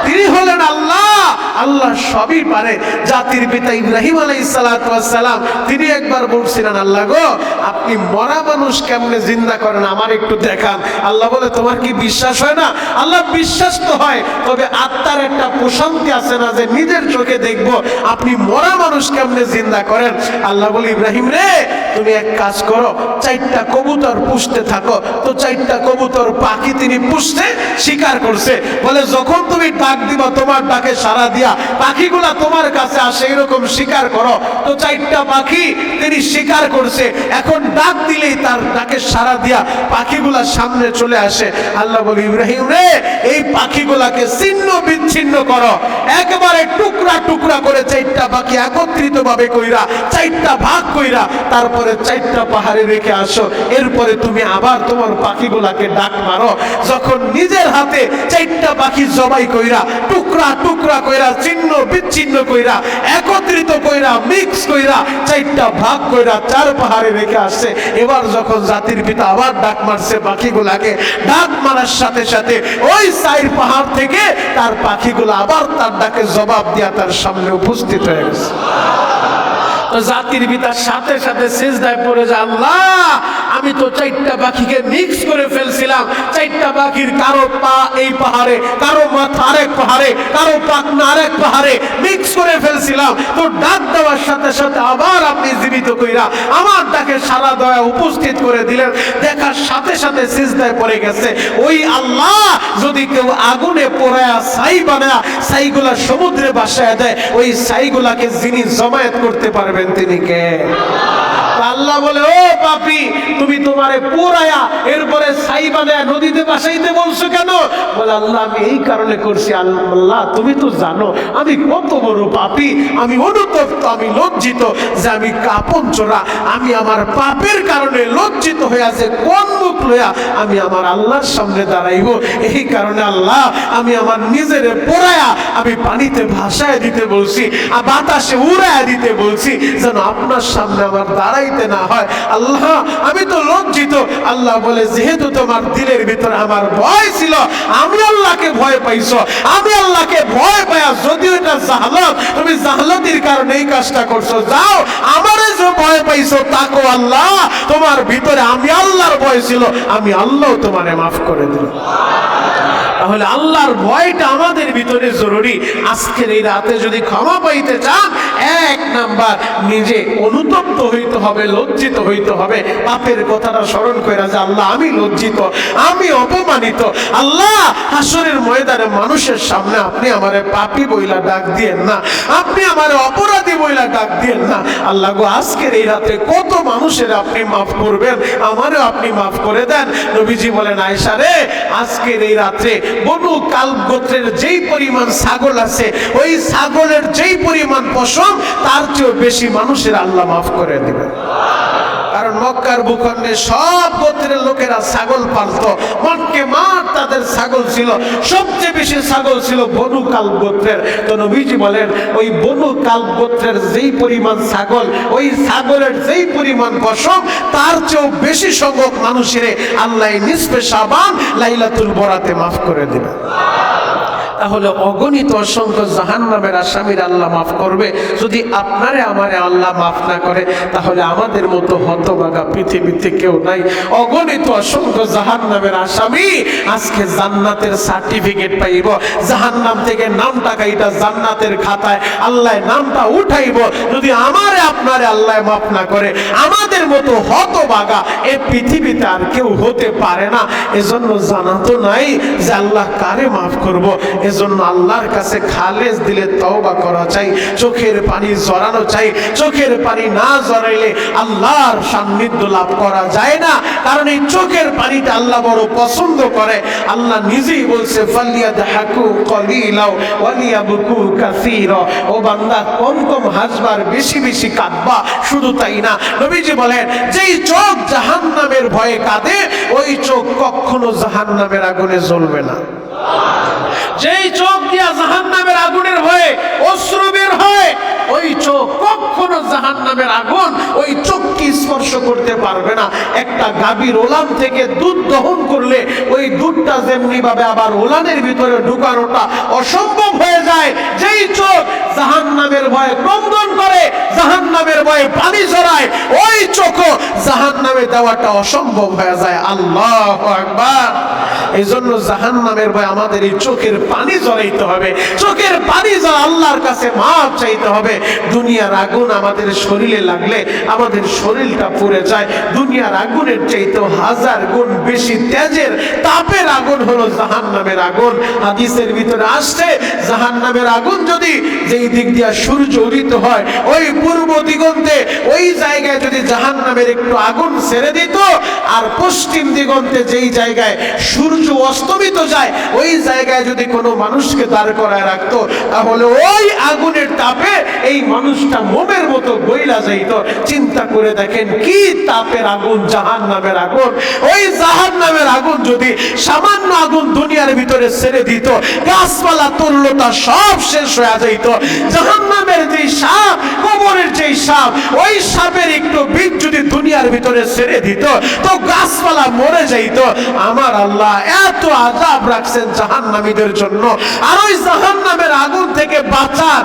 তিনি হলেন আল্লাহ। আল্লাহ সবই পারে। জাতির পিতা ইব্রাহিম আলাইহিস সালাতু ওয়াস সালাম তিনি একবার বলছিলেন, আল্লাহ গো আপনি মরা মানুষ কেমনে জিন্দা করেন আমার একটু দেখান। আল্লাহ বলে তোমার কি বিশ্বাস হয় না? আল্লাহ বিশ্বাস তো হয়, তবে আত্মার একটা প্রশান্তি আছে না যে নিজের চোখে দেখবো আপনি মরা মানুষ কেমনে জিন্দা করেন। আল্লাহ বলে ইব্রাহিম রে তুমি এক কাজ করো, 4টা কবুতর পুষতে থাকো। তো 4টা কবুতর পাখি তিনি পুষতে শিকার করছে। বলে যখন তুমি ডাক দিবা তোমার ডাকে সাড়া দিয়া পাখিগুলা তোমার কাছে আসে, এরকম শিকার করো। তো 4টা পাখি তিনি শিকার করছে, এখন ডাক দিলেই তার ডাকে সাড়া দিয়া পাখিগুলা সামনে চলে আসে। আল্লাহ বলে ইব্রাহিম রে এই পাখিগুলাকে ছিন্ন বিচ্ছিন্ন করো, একেবারে টুকরা টুকরা করে 4টা পাখি একত্রিত ভাবে কইরা 4টা ভাগ কইরা তারপরে 4টা পাহাড়ে রেখে আসো। এরপরে তুমি আবার তোমার পাখিগুলাকে ডাক মারো। যখন নিজের হাতে 4টা পাখি জবাই কইরা টুকরা টুকরা কইরা ছিন্ন বিচ্ছিন্ন কইরা একত্রিত কইরা মিক্স কইরা 4টা ভাগ কইরা 4 পাহাড়ে রেখে আসছে, এবার যখন জাতির পিতা আবার ডাক মারছে পাখিগুলাকে, ডাক মারার সাথে সাথে ওই 4 পাহাড় থেকে তার পাখিগুলো আবার তার ডাকে জবাব দিয়া তার সামনে উপস্থিত হয়ে গেছে। তো জাতির পিতার সাথে সাথে সিজদায় পড়ে যায়, আল্লাহ আমি তো 4টা পাখিকে মিক্স করে ফেলছিলাম। 4টা পাখির কারো পা এই পাহাড়ে, কারো মাথা আরেক পাহাড়ে, কারো পাখনা আরেক পাহাড়ে মিক্স করে ফেলছিলাম। তো ডাক দেওয়ার সাথে সাথে আবার আপনি জীবিত কইরা আমার ডাকে সারা দয়া উপস্থিত করে দিলেন। দেখার সাথে সাথে সিজদায় পড়ে গেছে। ওই আল্লাহ যদি কেউ আগুনে পোড়ায়া ছাই বানায়া ছাইগুলা সমুদ্রে ভাসায় দেয়, ওই ছাইগুলাকে যিনি জমায়েত করতে পারবেন তিনি কে? আল্লাহ বলে ও পাপী তুমি তোমারে পোড়ায়া এরপরে ছাই বানায়া নদীতে ভাসাইতে বলছো কেন? বলে আল্লাহ আমি এই কারণে করছি। আল্লাহ তুমি তো জানো আমি কত বড় পাপী, আমি অনুতপ্ত, আমি লজ্জিত যে আমি কাপন চোরা, আমি আমার পাপের কারণে লজ্জিত হয়ে আছে কোন মুখ লইয়া আমি আমার আল্লাহর সামনে দাঁড়াইব। এই কারণে আল্লাহ আমি আমার নিজের পোড়ায়া আমি পানিতে ভাসায় দিতে বলছি, আর বাতাসে উড়ায়া দিতে বলছি, যেন আপনার সামনে আমার দাঁড়াইতে না হয়। আল্লাহ আমি তো লজ্জিত। আল্লাহ বলে যেহেতু তোমার দিলের ভিতরে আমার ভয় ছিল, আমি আল্লাহকে ভয় পাইছো, আমি আল্লাহকে ভয় পাইয়া যদিও এটা জাহালত, তুমি জাহালতির কারণে এই কাজটা করছো, যাও আমারে যে ভয় পাইছো তাকো আল্লাহ তোমার ভিতরে আমি আল্লাহর ভয় ছিল, আমি আল্লাহ তোমারে মাফ করে দিল। তাহলে আল্লাহর ভয়টা আমাদের ভিতরে জরুরি। আজকের এই রাতে যদি ক্ষমা পাইতে চান, 1 নাম্বার নিজে অনুতপ্ত হইতে হবে, লজ্জিত হইতে হবে। পাপের কথাটা স্মরণ করে যে আল্লাহ আমি লজ্জিত, আমি অপমানিত। আল্লাহ হাসরের ময়দানে মানুষের সামনে আপনি আমারে পাপী বইলা ডাক দিয়েন না, আপনি আমারে অপরাধী বইলা ডাক দিয়েন না। আল্লাহ গো আজকের এই রাতে কত মানুষের আপনি মাফ করবেন, আমারও আপনি মাফ করে দেন। নবীজি বলেন আয়েশা রে আজকের এই রাতে বনু কালব গোত্রের যেই পরিমাণ ছাগল আছে, ওই ছাগলের যেই পরিমাণ পশম তার চেয়েও বেশি মানুষের আল্লাহ মাফ করে দিবেন। কারণ মক্কার ভূখণ্ডে সব গোত্রের লোকেরা ছাগল পালতো, মনকে মাঠ তাদের ছাগল ছিল, সবচেয়ে বেশি ছাগল ছিল বনু কালব গোত্রের। তো নবীজি বলেন ওই বনু কালব গোত্রের যেই পরিমাণ ছাগল, ওই ছাগলের যেই পরিমাণ পশম তার চেয়েও বেশি সংখ্যক মানুষের আল্লাহ নিসফে শাবান লাইলাতুল বরাতে মাফ করে দিবেন। তাহলে অগণিত অসংখ্য জাহান্নামের আসামির আল্লাহ মাফ করবে। যদি আপনারে আমারে আল্লাহ মাফ না করে তাহলে আমাদের মতো হতভাগা পৃথিবীতে কেউ নাই। অগণিত অসংখ্য জাহান্নামের আসামি আজকে জান্নাতের সার্টিফিকেট পাইব, জাহান্নাম থেকে নামটা কাইটা জান্নাতের খাতায় আল্লাহ নামটা উঠাইব। যদি আমারে আপনারে আল্লাহ মাফ না করে আমাদের মতো হতভাগা এই পৃথিবীতে আর কেউ হতে পারে না। এজন্য জানা তো নাই যে আল্লাহ কারে মাফ করব। এজন্য আল্লাহর কাছে খালেস দিলে তওবা করা চাই, চোখের পানি ঝরানো চাই। চোখের পানি না ঝরাইলে আল্লাহর সান্নিধ্য লাভ করা যায় না। কারণ এই চোখের পানিটা আল্লাহ বড় পছন্দ করে। আল্লাহ নিজেই বলছে ফালিয়াদহাকু কলিলাও ওয়ালিয়াবকু কাসীরা, ও বান্দা কম কম হাসবার, বেশি বেশি কাঁদবা। শুধু তাই না, নবীজি বলেন যেই চোখ জাহান্নামের ভয়ে কাঁদে ওই চোখ কখনো জাহান্নামের আগুনে জ্বলবে না। যেই চোখ দিয়া জাহান্নামের আগুনের ভয়ে অশ্রু বের হয় ওই চোখ কখনো জাহান্নামের আগুন ওই চোখ কি স্পর্শ করতে পারবে না। একটা গাভীর ওলান থেকে দুধ দহন করলে ওই দুধটা যেমনি ভাবে আবার ওলানের ভিতরে ঢুকানোটা অসম্ভব হয়ে যায়। যেই চোখ জাহান্নামের ভয়ে ক্রন্দন করে, জাহান্নামের ভয়ে পানি ঝরায়, ওই চোখও জাহান্নামে দেওয়াটা অসম্ভব হয়ে যায়। আল্লাহু আকবার। এই জন্য জাহান্নামের ভয় আমাদের এই চোখের পানি ঝরাইতে হবে, চোখের পানি ঝরা আল্লাহর কাছে মাফ চাইতে হবে। দুনিয়ার আগুন আমাদের শরীরে লাগলে আমাদের শরীরটা পুড়ে যায়। দুনিয়ার আগুনের চাইতেও হাজার গুণ বেশি তেজের তাপের আগুন হলো জাহান্নামের আগুন। হাদিসের ভিতরে আসছে জাহান্নামের আগুন যদি যেই দিক দিয়ে সূর্য উদিত হয় ওই পূর্ব দিগন্তে ওই জায়গায় যদি জাহান্নামের একটু আগুন ছেড়ে দিত, আর পশ্চিম দিগন্তে যেই জায়গায় সূর্য অস্তমিত যায় ওই জায়গায় যদি কোনো মানুষকে দাঁড় করায় রাখতো, তাহলে ওই আগুনের তাপে এই মানুষটা মোমের মতো গইলা যাইত। চিন্তা করে দেখেন কি তাপের আগুন জাহান্নামের আগুন। ওই জাহান্নামের আগুন যদি সামান্য আগুন দুনিয়ার ভিতরে ছেড়ে দিত, গাছপালা তরুলতা সব শেষ হয়ে যাইত। জাহান্নামের যেই সাপ, কবরের যেই সাপ, ওই সাপের একটু বীজ যদি দুনিয়ার ভিতরে ছেড়ে দিত তো গাছপালা মরে যাইত। আমার আল্লাহ এত আযাব রাখছেন জাহান্নামীদের জন্য। আর ওই জাহান্নামের আগুন থেকে বাঁচার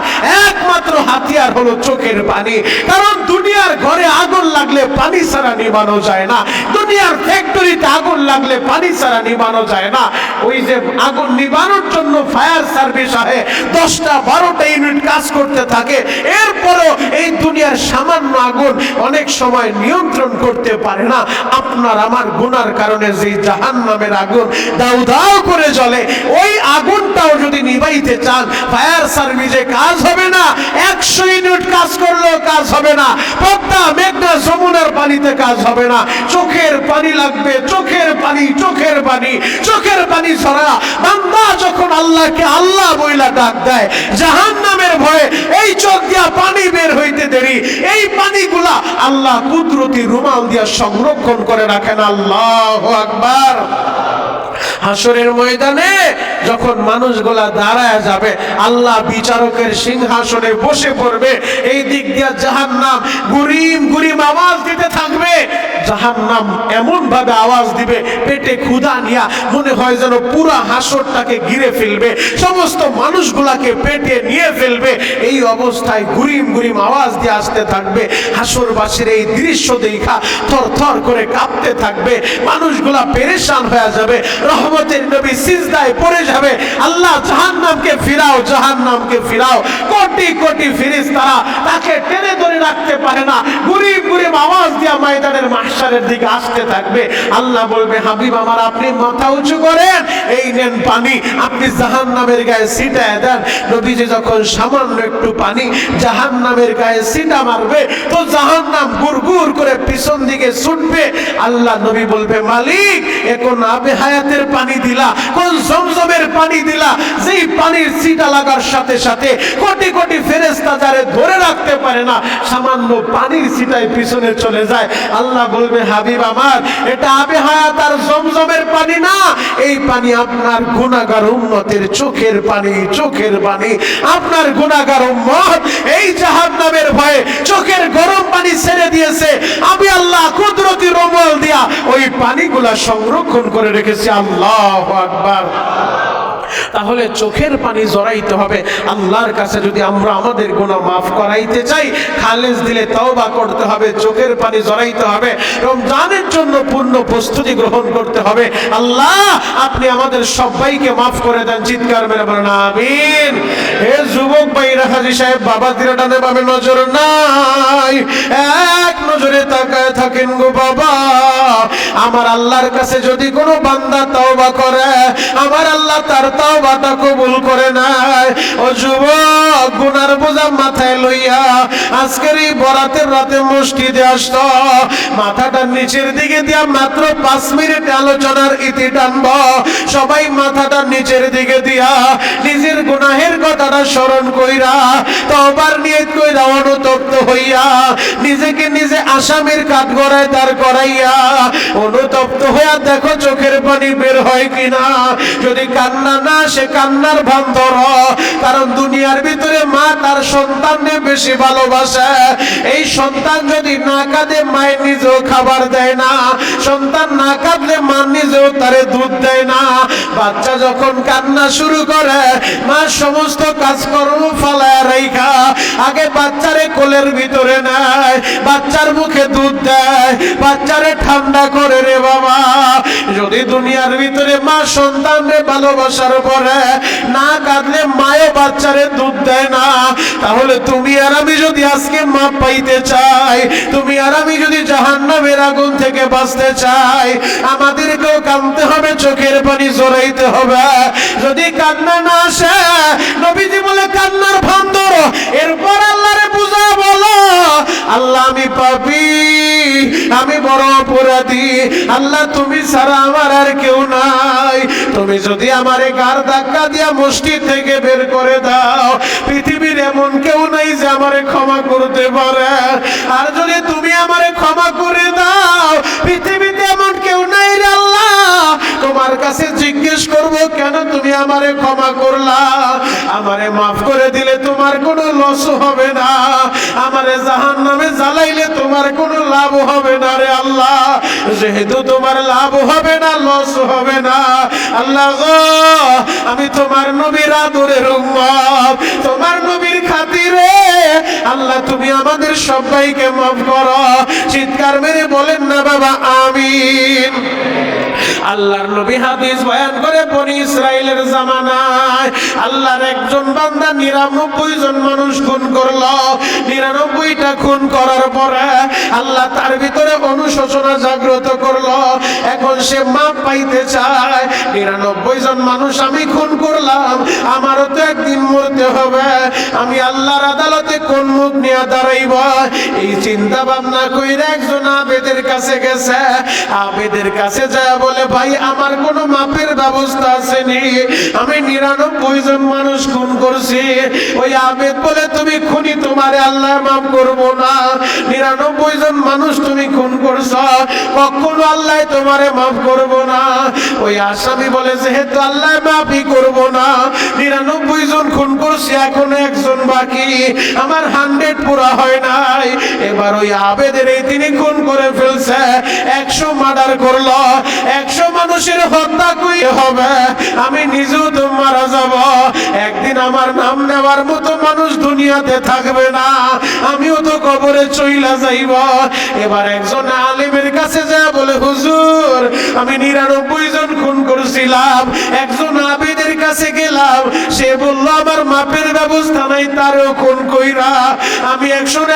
একমাত্র হাতিয়ার হলো চোখের পানি। কারণ দুনিয়ার ঘরে আগুন লাগলে পানি ছাড়া নিভানো যায় না, দুনিয়ার ফ্যাক্টরিতে আগুন লাগলে পানি ছাড়া নিভানো যায় না। ওই যে আগুন নিভানোর জন্য ফায়ার সার্ভিস আহে 10টা 12টা ইউনিট কাজ করতে থাকে, এরপরও এই দুনিয়ার সামান্য আগুন অনেক সময় নিয়ন্ত্রণ করতে পারে না। আপনার আমার গুনার কারণে যে জাহান্নামের আগুন দাউ দাউ করে জ্বলে, ওই আগুনটাও যদি নিভাইতে চান ফায়ার সার্ভিসে কাজ হবে না, 100 ইউনিট কাজ করলেও কাজ হবে না, পদ্মা মেঘনা যমুনার পানিতে কাজ হবে না। চোখের পানি লাগবে, চোখের পানি, চোখের পানি, চোখের পানি ছড়া। বান্দা যখন আল্লাহকে আল্লাহ বইলা ডাক দেয়, জাহান্নামের ভয়ে এই চোখ দিয়া পানি বের হইতে দেরি, এই পানিগুলা আল্লাহ কুদরতি রুমাল দিয়া সংরক্ষণ করে রাখেন। আল্লাহু আকবার। হাসরের ময়দানে যখন মানুষগুলা দাঁড়ায় যাবে, আল্লাহ বিচারকের সিংহাসনে বসে পড়বে, এই দিক দিয়ে জাহান্নাম গুরিম গুরিম আওয়াজ দিতে থাকবে। জাহান্নাম এমন ভাবে আওয়াজ দিবে, পেটে ক্ষুধা নিয়া মনে হয় যেন পুরো হাসরটাকে ঘিরে ফেলবে, সমস্ত মানুষগুলাকে পেটে নিয়ে ফেলবে। এই অবস্থায় গুরিম গুরিম আওয়াজ দিয়ে আসতে থাকবে। হাসরবাসীর এই দৃশ্য দেখা থর থর করে কাঁপতে থাকবে, মানুষগুলা পেরেশান হয়ে যাবে। রহমতের নবী সিজদায় পড়ে যাবে, আল্লাহ জাহান্নামকে ফিরাও, জাহান্নামকে ফিরাও। কোটি কোটি ফেরেশতারা তাকে টেনে ধরে রাখতে পারে না, গুরিম গুরিম আওয়াজ দিয়া ময়দানের মাহশারের দিকে আসতে থাকবে। আল্লাহ বলবে, হাবিব আমার আপনি মাথা উঁচু করেন, এই নেন পানি, আপনি জাহান্নামের গায়ে ছিটায় দেন। নবীজি যখন সামান্য একটু পানি জাহান্নামের গায়ে ছিটা মারবে তো জাহান্নাম গুড়গুড় করে পিছন দিকে ছুটবে। আল্লাহ নবী বলবে, মালিক এখন আবে হায়াতের পানি দিলা, কোন জমজমের পানি দিলা, যেই পানির ছিটা লাগার সাথে সাথে কোটি কোটি ফেরেশতা যারে ধরে রাখতে পারে না, সামান্য পানির ছিটায় পিছনে চলে যায়। আল্লাহ বলবে, হাবিব আমার এটা আবে হায়াত আর জমজমের পানি না, এই পানি আপনার গুনাহগার উম্মতের চোখের পানি, চোখের পানি। আপনার গুনাহগার উম্মত এই জাহান্নামের ভয়ে চোখের গরম পানি ছেড়ে দিয়েছে, আমি আল্লাহ কুদরতি রুমাল দিয়া ওই পানিগুলা সংরক্ষণ করে রেখেছি। আল্লাহু আকবার। তাহলে চোখের পানি জড়াইতে হবে আল্লাহর কাছে। যদি আমরা আমাদের গুনাহ মাফ করাইতে চাই, খালেস দিলে তওবা করতে হবে, চোখের পানি জড়াইতে হবে, রমজানের জন্য পূর্ণ প্রস্তুতি গ্রহণ করতে হবে। আল্লাহ আপনি আমাদের সবাইকে মাফ করে দেন, চিৎকার মেরে বলেন আমিন। হে যুবক ভাইরা, হাজী সাহেব বাবা দিরা ডানে বামে নজর নাই, এক নজরে তাকায় থাকেন গো বাবা। আমার আল্লাহর কাছে যদি কোনো বান্দা তওবা করে, আমার আল্লাহ তার তওবাটা কবুল করে নাই। ও যুবক, গুনার বোঝা মাথায় লইয়া আজকের এই বরাতের রাতে মসজিদে আসতো, মাথাটা নিচের দিকে দিয়া মাত্র 5 মিনিট আলোচনার ইতি টানব। সবাই মাথাটা নিচের দিকে দিয়া নিজের গুনাহের কথাটা স্মরণ কইরা তওবার নিয়ত কইরা অনুতপ্ত হইয়া নিজেকে নিজে আসামির কাঠগড়ায় দাঁড় করাইয়া অনুতপ্ত হয়ে দেখো চোখের পানি বের হয় কিনা। যদি কান্না না আসে কান্নার ভান ধরো, কারণ দুনিয়ার ভিতরে মা তার সন্তানকে বেশি ভালোবাসে। এই সন্তান যদি না কাঁদে মায়ের নিজেও খাবার দেয় না, সন্তান না কাঁদলে মা নিজেও তারে দুধ দেয় না। বাচ্চা যখন কান্না শুরু করে মা সমস্ত কাজকর্ম ফালায় রাইখা আগে বাচ্চারে কোলের ভিতরে নেয়, বাচ্চার মুখে দুধ দেয়, বাচ্চারে ঠান্ডা করে রে বাবা। যদি দুনিয়ার ভিতরে মা সন্তানরে ভালোবাসার পরে না কাঁদলে মায়ে বাচ্চারে দুধ দেয় না, তাহলে তুমি আর আমি যদি আজকে মা পাইতে চাই, তুমি আর আমি যদি জাহান্নামের আগুন থেকে বাঁচতে চাই, আমাদেরকেও কাঁদতে হবে, চোখের পানি জড়াইতে হবে। যদি কান্না না আসে নবীজি বলে কান্নার ভান ধরো, এরপর আল্লাহরে বুঝা বলো আল্লাহ আমি পাপী, আমি বড় অপরাধী, আল্লাহ তুমি ছাড়া আমার আর কেউ নাই। তুমি যদি আমারে গার ধাক্কা দিয়া মসজিদ থেকে বের করে দাও, পৃথিবীর এমন কেউ নাই যে আমারে ক্ষমা করতে পারে। আর যদি তুমি আমারে ক্ষমা করে দাও, পৃথিবীতে এমন কেউ নাই রে আল্লাহ তোমার কাছে জিজ্ঞেস করব কেন তুমি আমারে ক্ষমা করলা। আমারে মাফ করে দিলে তোমার কোনো লস হবে না, আমারে জাহান্নামে জ্বালাইলে তোমার কোনো লাভ হবে না রে আল্লাহ। যেহেতু তোমার লাভ হবে না, লস হবে না, আল্লাহ গো আমি তোমার নবীর আদরের উম্মত, তোমার নবীর খাতিরে আল্লাহ তুমি আমাদের সবাইকে মাফ করো। চিৎকার মেরে বলেন না বাবা আমিন। আল্লাহর নবী হাদিস বয়ান করে বনি ইসরাইলের জামানায় আল্লাহর একজন বান্দা 99 জন মানুষ খুন করলো। 99টা খুন করার পরে আল্লাহ তার ভিতরে অনুশোচনা জাগ্রত করলো। এখন সে মাপ পাইতে চায়, 99 জন মানুষ আমি খুন করলাম, আমারও তো একদিন মরতে হবে, আমি আল্লাহর আদালতে কোন মুখ নিয়ে দাঁড়াইব। এই চিন্তা ভাবনা কইরা একজন আবেদের কাছে গেছে। আবেদের কাছে যায় বলে ভাই আমার কোনো মাপের ব্যবস্থা আসেনি, আমি 99 জন মানুষ খুন করছি। ওই আবেদ বলে তুমি খুনি, তোমারে আল্লাহ মাফ করবো না। 99 জন মানুষ তুমি খুন করছো, কখনো আল্লাহ তোমারে মাফ করবো না। ওই আসামি বলে যেহেতু আল্লাহ মাফই করবো না, 99 জন খুন করছি, এখনো একজন বাকি, আমার 100 পুরা হয় নাই। এবার ওই আবেদের এই তিনি খুন করে ফেলছে, 100 মার্ডার করলো, 100 মানুষের হত্যা কই হবে, আমি নিজেও তো মারা যাব। একদিন আমার নাম নেওয়ার মতো মানুষ দুনিয়াতে থাকবে না, আমিও তো কবরে চইলা যাইব। এবার একজন আলেমের কাছে যায় বলে হুজুর আমি 99 জন খুন করছিলাম। একজন আবেদের কাছে গেলাম, সে বলল আমার মাপের ব্যবস্থা নাই, তারও খুন কইরা আমি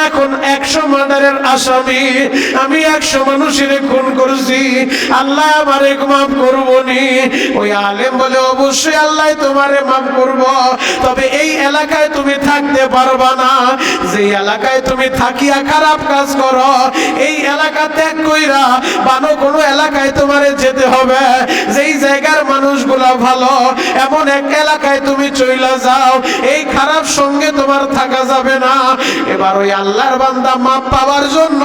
এখন 100 মার্ডারের আসামি, আমি 100 মানুষের খুন করছি, আল্লাহ আমারে মাফ করবো নি? ওই আলেম বলে অবশ্যই আল্লাহ তোমারে মাফ করবো, তবে এই এলাকায় তুমি থাকতে পারবা না। যে এলাকায় তুমি থাকিয়া খারাপ কাজ করো, এই এলাকা ত্যাগ কইরা বানো কোনো এলাকায় তোমারে যেতে হবে, যেই জায়গার মানুষগুলা ভালো, এমন এক এলাকায় তুমি চইলা যাও, এই খারাপ সঙ্গে তোমার থাকা যাবে না। এবার ওই আল্লাহর বান্দা মাপ পাওয়ার জন্য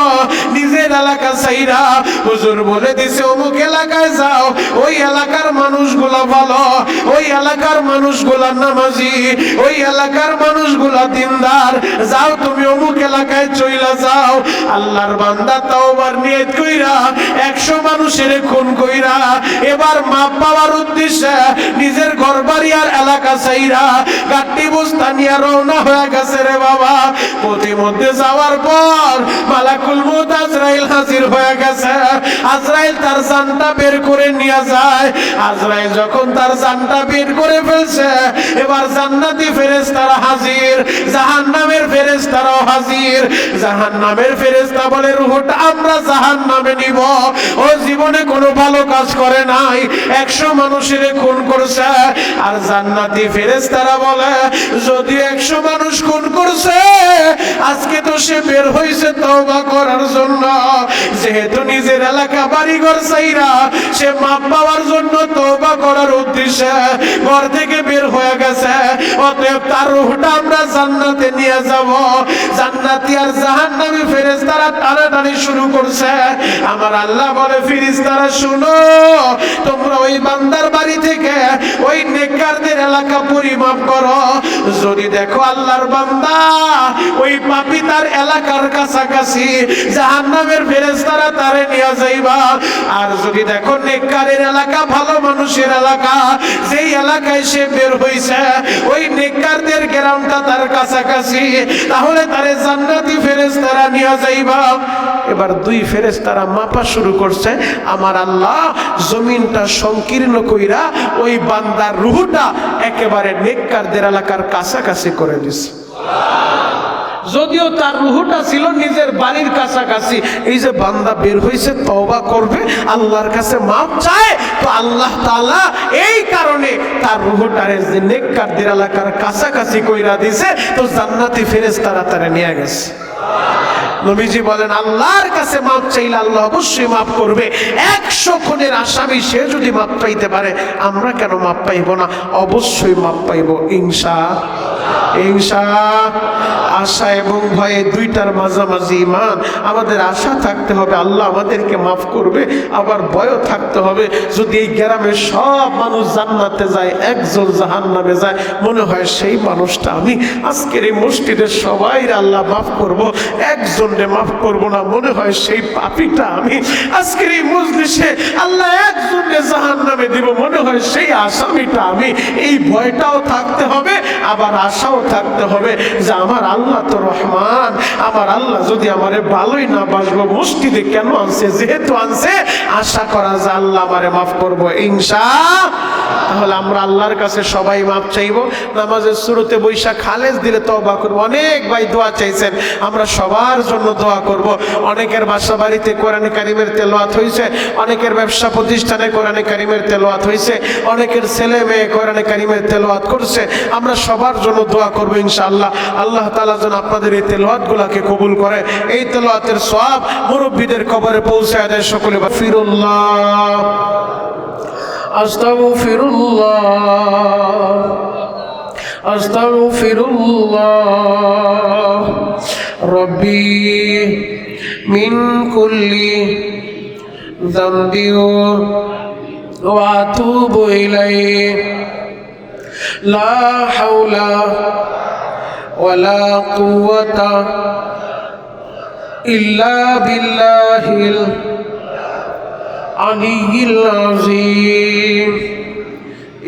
নিজের এলাকা চাইরা হুজুর বলে দিছে অমুক এলাকায় যাও, ওই এলাকার মানুষগুলা ভালো, ওই এলাকার মানুষগুলা নামাজি, ওই এলাকার মানুষগুলা দিনদার, যাও তুমি অমুক এলাকায় চইলা যাও। আল্লাহর বান্দা তাওবার নিয়ত কইরা 100 মানুষের খুন কইরা এবার মাপ পাওয়ার উদ্দেশ্যে নিজের ঘরবাড়ি আর এলাকা চাইরা গাট্টি বস্তা নিয়ে রওনা হয়ে গেছে রে বাবা। পথিমধ্যে যাওয়ার পর মালাকুল মউত আজরাইল হাজির হয়ে গেছে। আজরাইল তার জানটা বের করে নিয়ে যায়। আজরাইল যখন তার জানটা বের করে ফেলছে, এবার জান্নাতি ফেরেশতারা হাজির, জাহান্নামের ফেরেশতারাও হাজির। জাহান্নামের ফেরেশতা বলে রূহটা আমরা জাহান্নামে নিব, ও জীবনে কোনো ভালো কাজ করে নাই, 100 মানুষের খুন করছে। আর জান্নাতি ফেরেশতারা বলে যদি 100 মানুষ খুন করছে, আজকে তো সে বের হইছে তওবা করার জন্য, যেহেতু নিজের এলাকা বাড়িঘর চাইরা সে মাপ পাওয়ার জন্য তওবা করার উদ্দেশ্যে ঘর থেকে বের হয়ে গেছে, অতএব তার রূহটা আমরা জান্নাতে নিয়ে যাব। জান্নাতি আর জাহান্নামী ফেরেশতারা টানাটানি শুরু করছে। আমার আল্লাহ বলে ফেরেশতারা শুনো, তোমরা ওই বান্দার বাড়ি থেকে ওই নেককারদের এলাকা পরিমাপ করো। যদি দেখো আল্লাহর বান্দা ওই পাপী তার এলাকার কাছাকাছি, জাহান্নামের ফেরেশতারা তারে নিয়ে যাইবা। আর যদি দেখো নেককারের এলাকা, ভালো মানুষের এলাকা, যেই এলাকায় সে বের হইছে ওই নেককারদের গ্রামটা তার কাছাকাছি, তাহলে তারে জান্নাতি ফেরেশতারা নিয়ে যাইবা। এবার দুই ফেরেশতারা মাপা শুরু করছে। আমার আল্লাহ জমিনটা সংকীর্ণ কইরা ওই বান্দার রূহটা একেবারে নেককারদের এলাকার কাছাকাছি করে দিছে। যদিও তার রূহটা ছিল নিজের বাড়ির কাছাকাছি। এই যে বান্দা বের হইছে, তওবা করবে, আল্লাহর কাছে মাপ চায়, তো আল্লাহ তাআলা এই কারণে তার রূহটারে যে নেককারদের এলাকার কাছাকাছি কইরা দিছে, তো জান্নাতি ফেরেশতারা তারে নিয়ে গেছে। নবীজি বলেন আল্লাহর কাছে মাপ চাইলে আল্লাহ অবশ্যই মাফ করবে। 100 খুনের আসামি সে যদি মাপ পাইতে পারে, আমরা কেন মাপ পাইব না? অবশ্যই মাপ পাইব ইনশাআল্লাহ। আশা এবং ভয়ে দুইটার মাঝামাঝি ঈমান। আমাদের আশা থাকতে হবে আল্লাহ আমাদেরকে মাফ করবে, আবার ভয়ও থাকতে হবে যদি এই গ্রামের সব মানুষ জান্নাতে যায়, একজন জাহান্নামে যায়, মনে হয় সেই মানুষটা আমি। আজকের এই মসজিদের সবাই আল্লাহ মাফ করব, একজনকে মাফ করব না, মনে হয় সেই পাপীটা আমি। আজকের এই মজলিসে আল্লাহ একজনকে জাহান্নামে দিব, মনে হয় সেই আসামিটা আমি। এই ভয়টাও থাকতে হবে, আবার আশাও থাকতে হবে যে আমার আল্লাহ তো রহমান, আমার আল্লাহ যদি আমারে ভালোই না বাসবো, মসজিদে কেন আনছে? যেহেতু আনছে, আশা করা যায় আল্লাহ আমারে মাফ করবো ইনশাআল্লাহ। তাহলে আমরা আল্লাহর কাছে সবাই মাপ চাইবো। নামাজের শুরুতে বৈশা খালেজ দিলে তওবা করবো। অনেক ভাই দোয়া চাইছেন, আমরা সবার জন্য দোয়া করব। অনেকের বাসা বাড়িতে কোরআনে কারিমের তেলাওয়াত হয়েছে, অনেকের ব্যবসা প্রতিষ্ঠানে কোরআনে কারিমের তেলাওয়াত হয়েছে, অনেকের ছেলে মেয়ে কোরআনে কারিমের তেলাওয়াত করছে। আমরা সবার জন্য দোয়া করবো ইনশাআল্লাহ। আল্লাহ তাআলা যেন আপনাদের এই তেলাওয়াতগুলোকে কবুল করে, এই তেলাওয়াতের সওয়াব মুরব্বিদের কবরে পৌঁছায় দেয়। সকলে ফিরুল্লাহ, আস্তাগফিরুল্লাহ, আস্তাগফিরুল্লাহ রব্বি মিন কুল্লি যামবি ওয়া আতুবু ইলাইহি লা হাওলা ওয়ালা কুওয়াতা ইল্লা বিল্লাহিল আলিয়্যিল আযীম।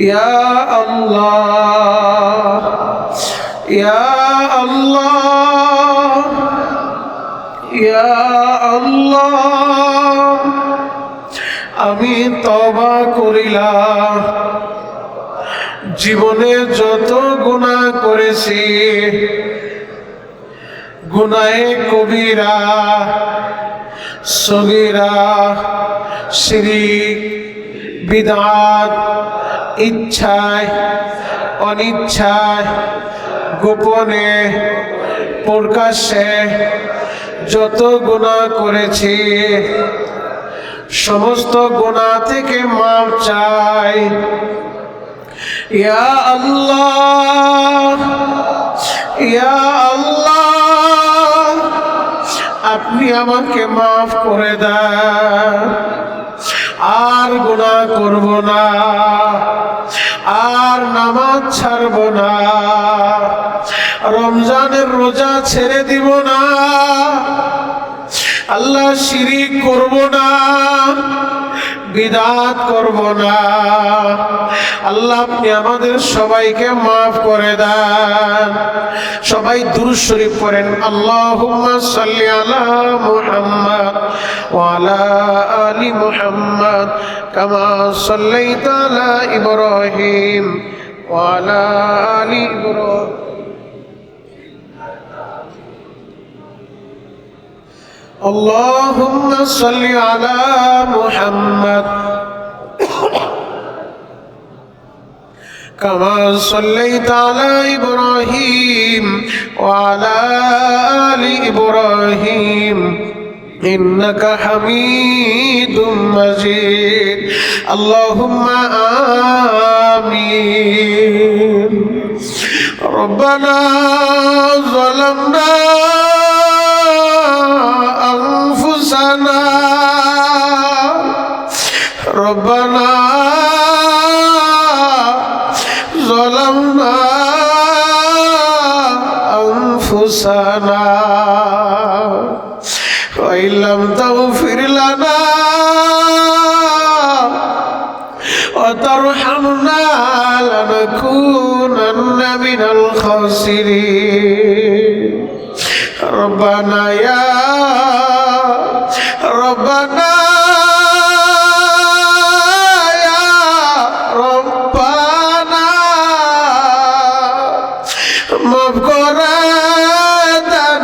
ইয়া আল্লাহ, ইয়া আল্লাহ, ইয়া আল্লাহ, আমি তওবা করিলাম, জীবনে যত গুনাহ করেছি, গুনাহে কবিরা, সগীরা, শিরক, বিদআত, ইচ্ছায় অনিচ্ছায়, গোপনে প্রকাশ্যে যত গুনাহ করেছি, সমস্ত গুনাহ থেকে মাফ চাই। ইয়া আল্লাহ, ইয়া আল্লাহ, আপনি আমাকে মাফ করে দেন, আর গুনাহ করব না, আর নামাজ ছাড়ব না, রমজানের রোজা ছেড়ে দিব না, আল্লাহ শিরিক করব না, বিদআত করব না। আল্লাহ আপনি আমাদের সবাইকে মাফ করে দেন। সবাই দুরূদ শরীফ পড়েন। আল্লাহুম্মা সাল্লি আলা মুহাম্মাদ ওয়া আলা আলি মুহাম্মাদ কামা সাল্লাইতা আলা ইব্রাহিম ওয়া আলা আলি ইব্রাহিম। اللهم صل على محمد كما صليت على إبراهيم وعلى آل إبراهيم إنك حميد مجيد اللهم آمين. ربنا ظلمنا أنفسنا রব্বানা যালামনা আনফুসানা ওয়া ইল্লাম তাগফির লানা ওয়া তারহামনা লানাকুনান্না মিনাল খাসিরিন রব্বানা ইয়া রব্বানা মাফ করে দেন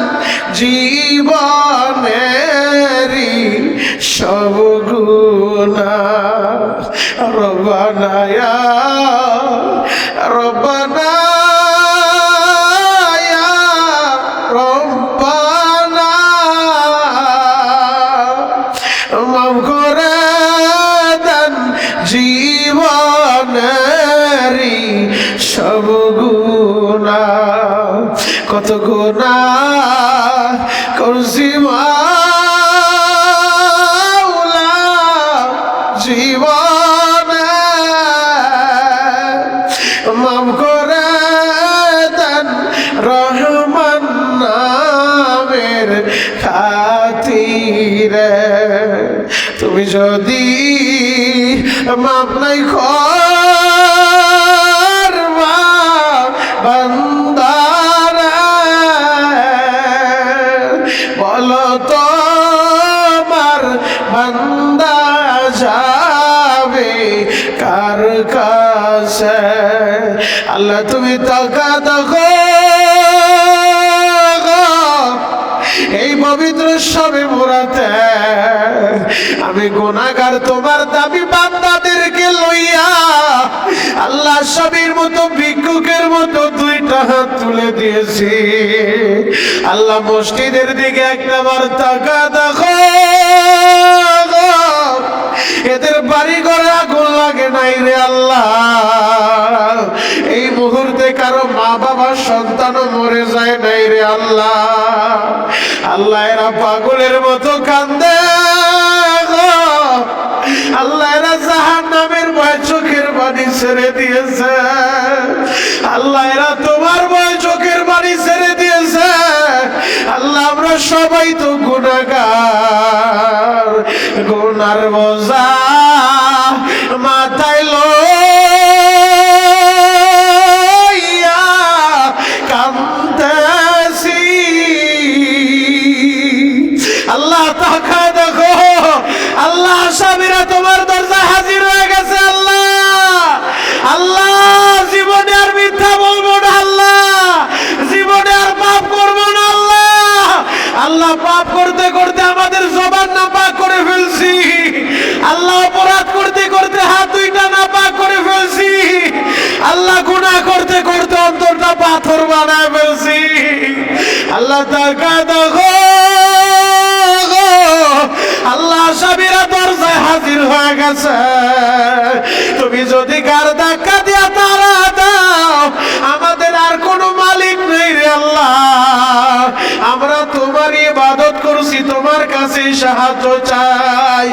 জীবনেরি সব গুনাহ রব্বানা ইয়া রব্বানা ইয়া রব্বানা মাফ করে দেন জীবনেরি সব গুনাহ কত গুনাহ করছি মাওলা জীবনে মাফ করে দেন রহমান নামের খাতিরে তুমি যদি মাফ নাই করবা বান্দারা বলো তোমার বান্দা যাবে কার কাছে আল্লাহ তুমি তাকা দেখো এই পবিত্র সবে বরাতে আমি গুনাহগার তোমার দাবি বান্দাদেরকে লইয়া আল্লাহ সবের মতো ভিক্ষুকের মতো দুইটা হাত তুলে দিয়েছি আল্লাহ মসজিদের দিকে একবার তাকা দেখো এদের বাড়ি ঘরে আগুন লাগে নাই রে আল্লাহ এই মুহূর্তে কারো মা বাবা সন্তানও মরে যায় নাই রে আল্লাহ আল্লাহ এরা পাগলের মতো কান্দে আল্লাহ এরা জাহান্নামের ভয় চোখের পানি ছেড়ে দিয়েছে আল্লাহ এরা তোমার ভয় চোখের পানি ছেড়ে দিয়েছে আল্লাহ আমরা সবাই তো গুনাহগার গুনার বোঝা মাথায় লইয়া কাঁদতেছি আল্লাহ তাকা দেখো আল্লাহ আসামিরা তোমার দরজায় হাজির হয়ে গেছে আল্লাহ আল্লাহ জীবনে আর মিথ্যা বলবো না আল্লাহ জীবনে আর পাপ করবো না আল্লাহ আল্লাহ পাপ করতে করতে আমাদের জবান নাপাক করে ফেলছি আল্লাহ অপরাধ করতে করতে হাত দুইটা নাপাক করে ফেলছি আল্লাহ গুনাহ করতে করতে অন্তরটা পাথর বানায় ফেলছি আল্লাহ তাকা দেখো আল্লাহ আসামিরা দরজায় হাজির হয়ে গেছে তুমি যদি গার ধাক্কা দিয়া তারা দাও আমাদের আর কোনো মালিক নেই রে আল্লাহ আমরা তোমার ইবাদত করছি তোমার কাছে সাহায্য চাই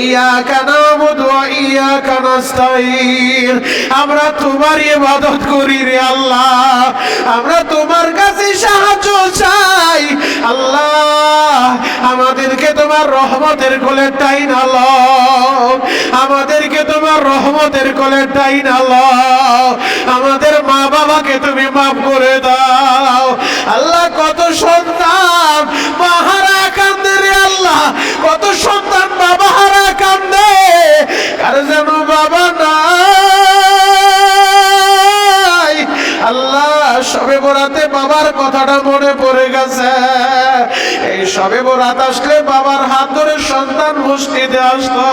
ইয়াকা নাবুদু ওয়া ইয়াকা নাস্তাঈন আমরা তোমার ইবাদত করি রে আল্লাহ আমরা তোমার কাছে সাহায্য চাই আল্লাহ আমাদেরকে তোমার রহমতের কোলে টাইনা লও আমাদেরকে তোমার রহমতের কোলে টাইনা লও আমাদের মা বাবাকে তুমি মাফ করে দাও আল্লাহ কত সন্তান মাহারা কান্দে রে আল্লাহ কত সন্তান বাবা হারা কান্দে আর যেন বাবা নাই আল্লাহ সবে বরাতে বাবার কথাটা মনে পড়ে গেছে এই সবে বরাত আসলে বাবার হাত ধরে সন্তান মসজিদে আসতো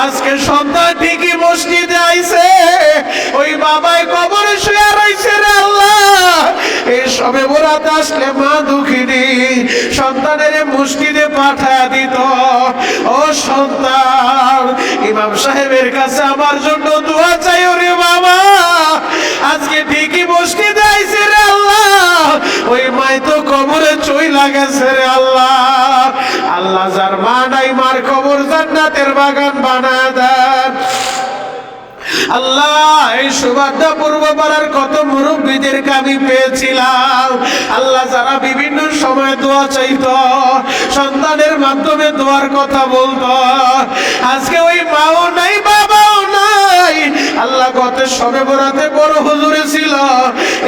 আজকে সন্তান ঠিকই মসজিদে আইছে ওই বাবাই কবরে শুয়ে রইছে রে আল্লাহ এই সবে বরাত আসলে মা দুঃখিনী সন্তানের মসজিদে পাঠায় দিত ও সন্তান ইমাম সাহেবের কাছে আমার জন্য দোয়া চাইও রে বাবা আজকে ঠিকই মসজিদে আইছে রে আল্লাহ ওই মাই তো কবরে চইলা গেছে রে আল্লাহ আল্লাহ যার মা নাই মার কবর জান্নাতের বাগান বানায় দেন আল্লাহ। এই সৌভাগ্য পূর্ব পাড়ার কত মুরব্বীদেরকে আমি পেয়েছিলাম আল্লাহ, যারা বিভিন্ন সময় দোয়া চাইতো, সন্তানের মাধ্যমে দোয়ার কথা বলতো, আজকে ওই মাও নাই বাবাও নাই আল্লাহ। গত শবে বরাতে বড় হুজুরে ছিল,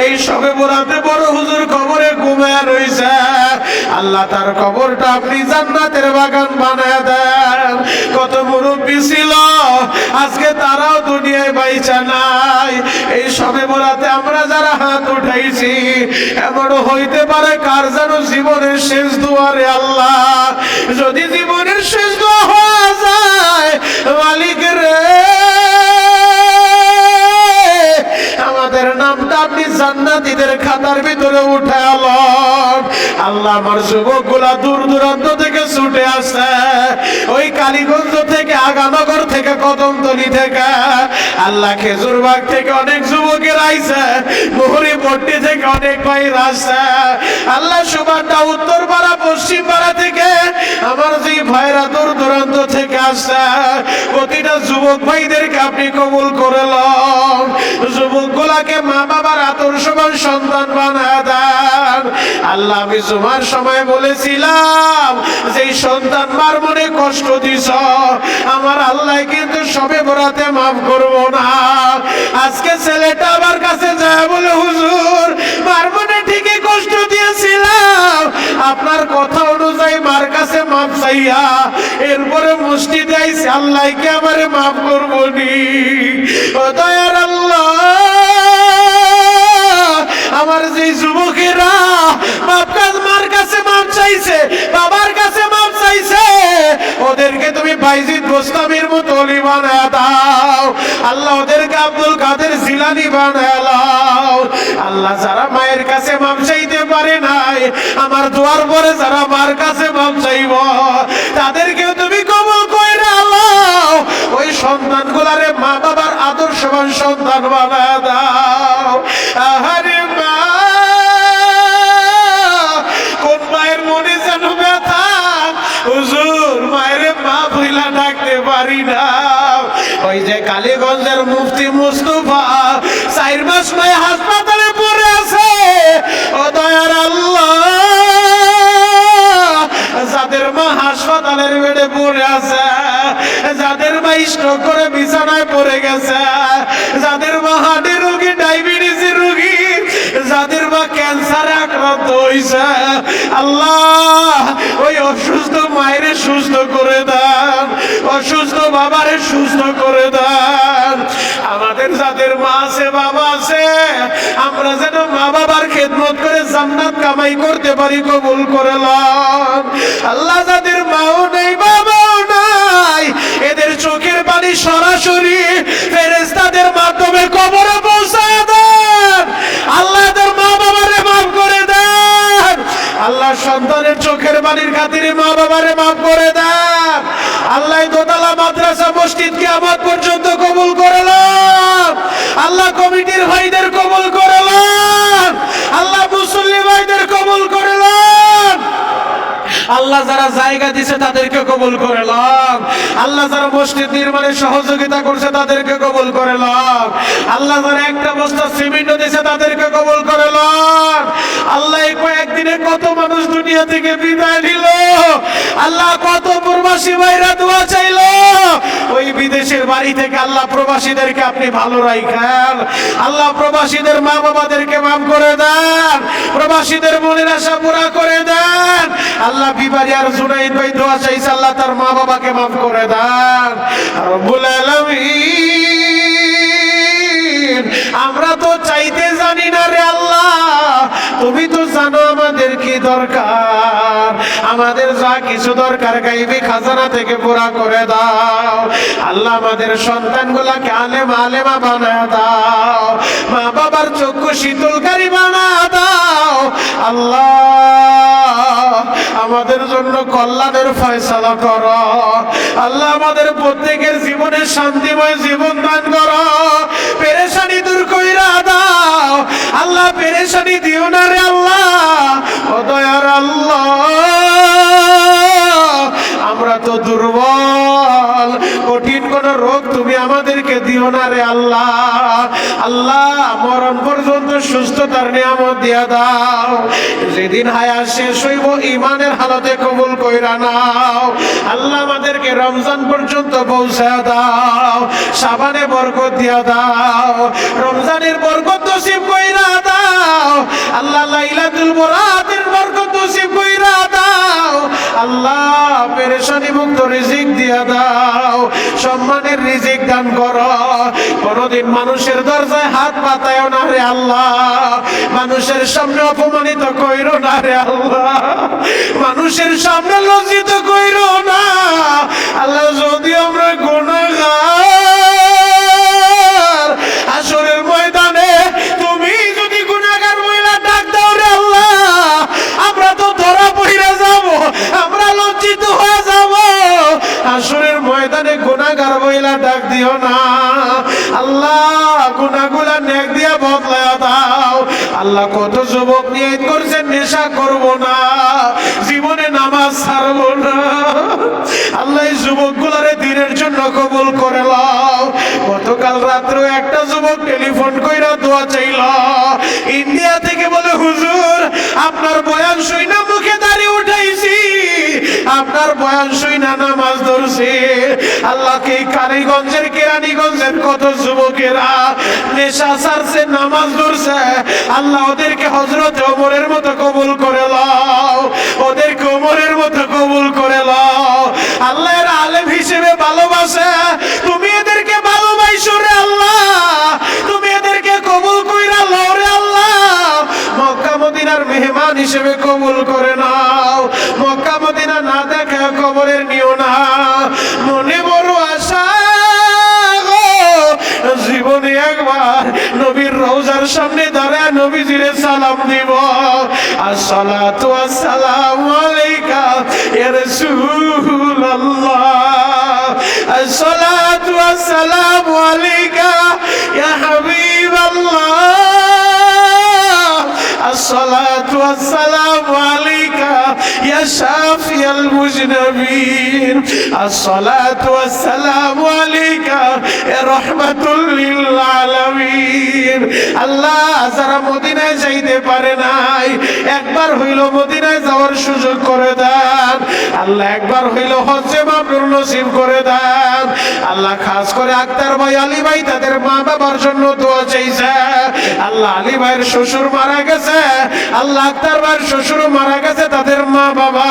এই শবে বরাতে বড় হুজুর কবরে ঘুমিয়ে রয়েছে আল্লাহ, তার কবরটা আপনি জান্নাতের বাগান বানায় দেন। কত মুরব্বী ছিল আজকে তারাও দুনিয়ায় বাইচা নাই। এই শবে বরাতে আমরা যারা হাত উঠাইছি, এমনও হইতে পারে কার যেন জীবনের শেষ দুয়ারে আল্লাহ, যদি জীবনের শেষ দোয়া হয়ে যায় মালিক রে, আমাদের নামটা আপনি জান্নাতীদের খাতার ভিতরে উঠালেন আল্লাহ। আমার যুবকগুলা দূর দূরান্ত থেকে ছুটে আসে, ওই কালীগঞ্জ থেকে, আগানগর থেকে, কদমতলী থেকে আল্লাহ, খেজুরবাগ থেকে অনেক যুবকের আইছে, মুহুরীপট্টি থেকে অনেক ভাই আসছে আল্লাহ। সুবানটা উত্তর পাড়া, পশ্চিম পাড়া থেকে আমার যে ভাইরা দূর দূরান্ত থেকে আসছে, প্রতিটা যুবক ভাইদেরকে আপনি কবুল করে লন। যুবকগুলাকে মা বাবার আদর্শবান সন্তান বানায় দেন আল্লাহ। আমি জুমার সময় বলেছিলাম যে সন্তান মার মনে কষ্ট দিছ, আমার আল্লাহ কিন্তু সবে বরাতে মাফ করব না। আজকে ছেলেটা আমার কাছে যায় বলে, হুজুর মার মনে ঠিকই কষ্ট দিয়েছিলাম, আপনার কথা অনুযায়ী মার কাছে মাফ চাইয়া এরপরে মসজিদে আইছি, আল্লাহ কে আমারে মাফ করবো নি? ও দয়ার আল্লাহ, আমার যে যুবকেরা মার কাছে মাপ চাইছে, বাবার কাছে মাপ চাইছে, ওদেরকে তুমি বাইজিদ গোস্তামির মতো অলি বানায় দাও আল্লাহ। ওদেরকে আব্দুল কাদের জিলানী বানায় দাও আল্লাহ। যারা মায়ের কাছে মাপ চাইতে পারে নাই, আমার দোয়ার পরে যারা মার কাছে মাপ চাইব, তাদেরকেও তুমি কবুল কইরা আল্লাহ। ওই সন্তানগুলারে মা বাবার আদর্শবান সন্তান বানায় দাও। আহারে মা, কোন মায়ের মনে যেন ব্যথা, হুজুর মায়ের মা ভুইলা ডাকতে পারি না। ওই যে কালীগঞ্জের মুফতি মুস্তফা 4 মাস মায়ে হাসপাতালে পড়ে আছে, ও দয়ার আল্লাহ, যাদের মা হাসপাতালের বেডে পড়ে আছে, যাদের মা স্ট্রোক করে বিছানায় পড়ে গেছে, যাদের মা হার্টের রোগী, ডায়াবেটিসের রোগী, যাদের মা ক্যান্সারে আক্রান্ত হইছে, আল্লাহ ওই অসুস্থ মায়ের সুস্থ করে দেন, অসুস্থ বাবারে সুস্থ করে দেন। আমাদের যাদের মা আছে, বাবা আছে, আমরা যেন মা বাবার খেদমত করে জান্নাত কামাই করতে পারি, কবুল করে লন আল্লাহ। যাদের মাও নেই, বাবাও নাই, এদের চোখের পানি সরাসরি ফেরেশতাদের মাধ্যমে কবরে পৌঁছায় দেন আল্লাহ। এদের মা বাবারে মাফ করে দেন আল্লাহ। সন্তানের চোখের পানির খাতিরে মা বাবারে মাফ করে দেন আল্লাহ। দোতলা মাদ্রাসা মসজিদ কিয়ামত পর্যন্ত কবুল করে লন আল্লাহ। কমিটির ভাইদের কবুল করে লন আল্লাহ। মুসল্লি ভাইদের কবুল করে লন আল্লাহ। যারা জায়গা দিছে তাদেরকে কবুল করে লন আল্লাহ। যারা মসজিদ নির্মাণে সহযোগিতা করছে তাদেরকে কবুল করে লন আল্লাহ। যারা একটা বস্তা সিমেন্ট দিছে তাদেরকে কবুল করে লন আল্লাহ। এই কয়েকদিনে কত মানুষ দুনিয়া থেকে বিদায় নিল আল্লাহ, কত প্রবাসী ভাইরা দোয়া চাইল, ওই বিদেশের বাড়ি থেকে আল্লাহ প্রবাসীদেরকে আপনি ভালো রাখেন আল্লাহ। প্রবাসীদের মা বাবাদেরকে মাফ করে দেন, প্রবাসীদের মনের আশা পুরা করে দেন আল্লাহ। বিবারিয়ার জুনাইদ ভাই দোয়া চাইছে, আল্লাহ তার মা বাবাকে মাফ করে দেন রব্বুল আলামিন। আমরা তো চাইতে জানি না রে আল্লাহ, তুমি তো জানো আমাদের কি দরকার, আমাদের যা কিছু দরকার গাইবি খাজানা থেকে পুরা করে দাও আল্লাহ। আমাদের সন্তানগুলাকে আলেম আলেমা বানায় দাও, মা বাবার চক্ষু শীতলকারী বানায় দাও আল্লাহ। আমাদের জন্য কল্যাণের ফয়সালা করো আল্লাহ। আমাদের প্রত্যেকের জীবনে শান্তিময় জীবন দান করো, পেরেশানি দূর কইরা দাও আল্লাহ। পেরেশানি দিও না রে আল্লাহ, ও দয়ার আল্লাহ। আমরা তো তো দুর্বল, কঠিন কোন রোগ তুমি আমাদেরকে দিও না রে আল্লাহ। আল্লাহ মরণ পর্যন্ত সুস্থতার নিয়ামত দিয়া দাও। যেদিন হায়াত শেষ হইব ঈমানের হালতে কবুল কইরা নাও। আল্লাহ আমাদেরকে রমজান পর্যন্ত পৌঁছায়া দাও, শাবানে বরকত দিয়া দাও, রমজানের বরকত নসিব কইরা দাও। আল্লাহ লাইলাতুল বরাতের বরকত নসিব কইরা দাও। আল্লাহ পেরেশানি মুক্ত রিজিক দিয়া দাও, সম্মানের রিজিক দান করো। কোনদিন মানুষের দরজায় হাত পাতায়ও না রে আল্লাহ, মানুষের সামনে অপমানিত কইরো না রে আল্লাহ, মানুষের সামনে লজ্জিত কইরো না আল্লাহ। যদি আমরা গুনাহগার, আসরের ময়দানে তুমি যদি গুনাহগার মহিলা ডাক দাও রে আল্লাহ, আমরা তো ধরা পড়ে যাব, আমরা লজ্জিত হয়ে যাব। আসরের ময়দানে গুনাহগার মহিলা ডাক দিও না আল্লাহ, গুনাহগুলা নেক দিয়া বদলায়া দাও। আল্লাহ কত যুবক নিয়ত করছেন নেশা করব না, জীবনে নামাজ ছাড়বো না। আল্লাহ এই যুবকগুলারে দিনের জন্য কবুল করে লও। গতকাল রাত্রে একটা যুবক টেলিফোন কইরা দোয়া চাইল, ইন্ডিয়া থেকে বলে হুজুর আপনার বয়ান শুই না মুখে দাড়ি উঠাইছি, আপনার বয়ান শুই না নামাজ ধরছি। আল্লাহকে কালীগঞ্জের কেরানীগঞ্জের কত যুবকেরা নেশা ছাড়ছে, নামাজ ধরছে। আল্লাহ ওদেরকে হযরত ওমরের মতো কবুল করে লও, ওদেরকে ওমরের মতো কবুল করে লও। আল্লাহর আলেম হিসেবে ভালোবাসে, তুমি এদেরকে ভালোবাসো রে আল্লাহ, তুমি এদেরকে কবুল কইরা লও রে আল্লাহ। মক্কা মদিনার মেহমান হিসেবে কবুল করে নাও, মক্কা মদিনা না দেখে কবরের নিও না। মনে বড় আশা জীবনে একবার নবীর রওজার সামনে দাঁড়ায় নবীজিরে সালাম দিব, আসসালাতু ওয়াসসালামু আলাইকা ইয়া রাসূলুল্লাহ, আসসালাতু ওয়াসসালামু আলাইকা ইয়া হাবিবাল্লাহ, আসসালাতু ওয়াসসালামু আলাইকা ইয়া শাফিয়াল মুজনাবিন, আসসালাতু ওয়াসসালামু আলাইকা ইয়া রাহমাতুল লিল আলামিন। আল্লাহ যারা মদিনায় যাইতে পারে নাই, একবার হইল মদিনায় যাওয়ার সুযোগ করে দেন আল্লাহ, একবার হইল হজ্জে মাবরুর নসিব করে দেন আল্লাহ। খাস করে আক্তার ভাই, আলী ভাই তাদের মা বাবার জন্য দোয়া চাইছে আল্লাহ। আলী ভাইয়ের শ্বশুর মারা গেছে আল্লাহ, আক্তার ভাইয়ের শ্বশুর মারা গেছে, তাদের মা বাবা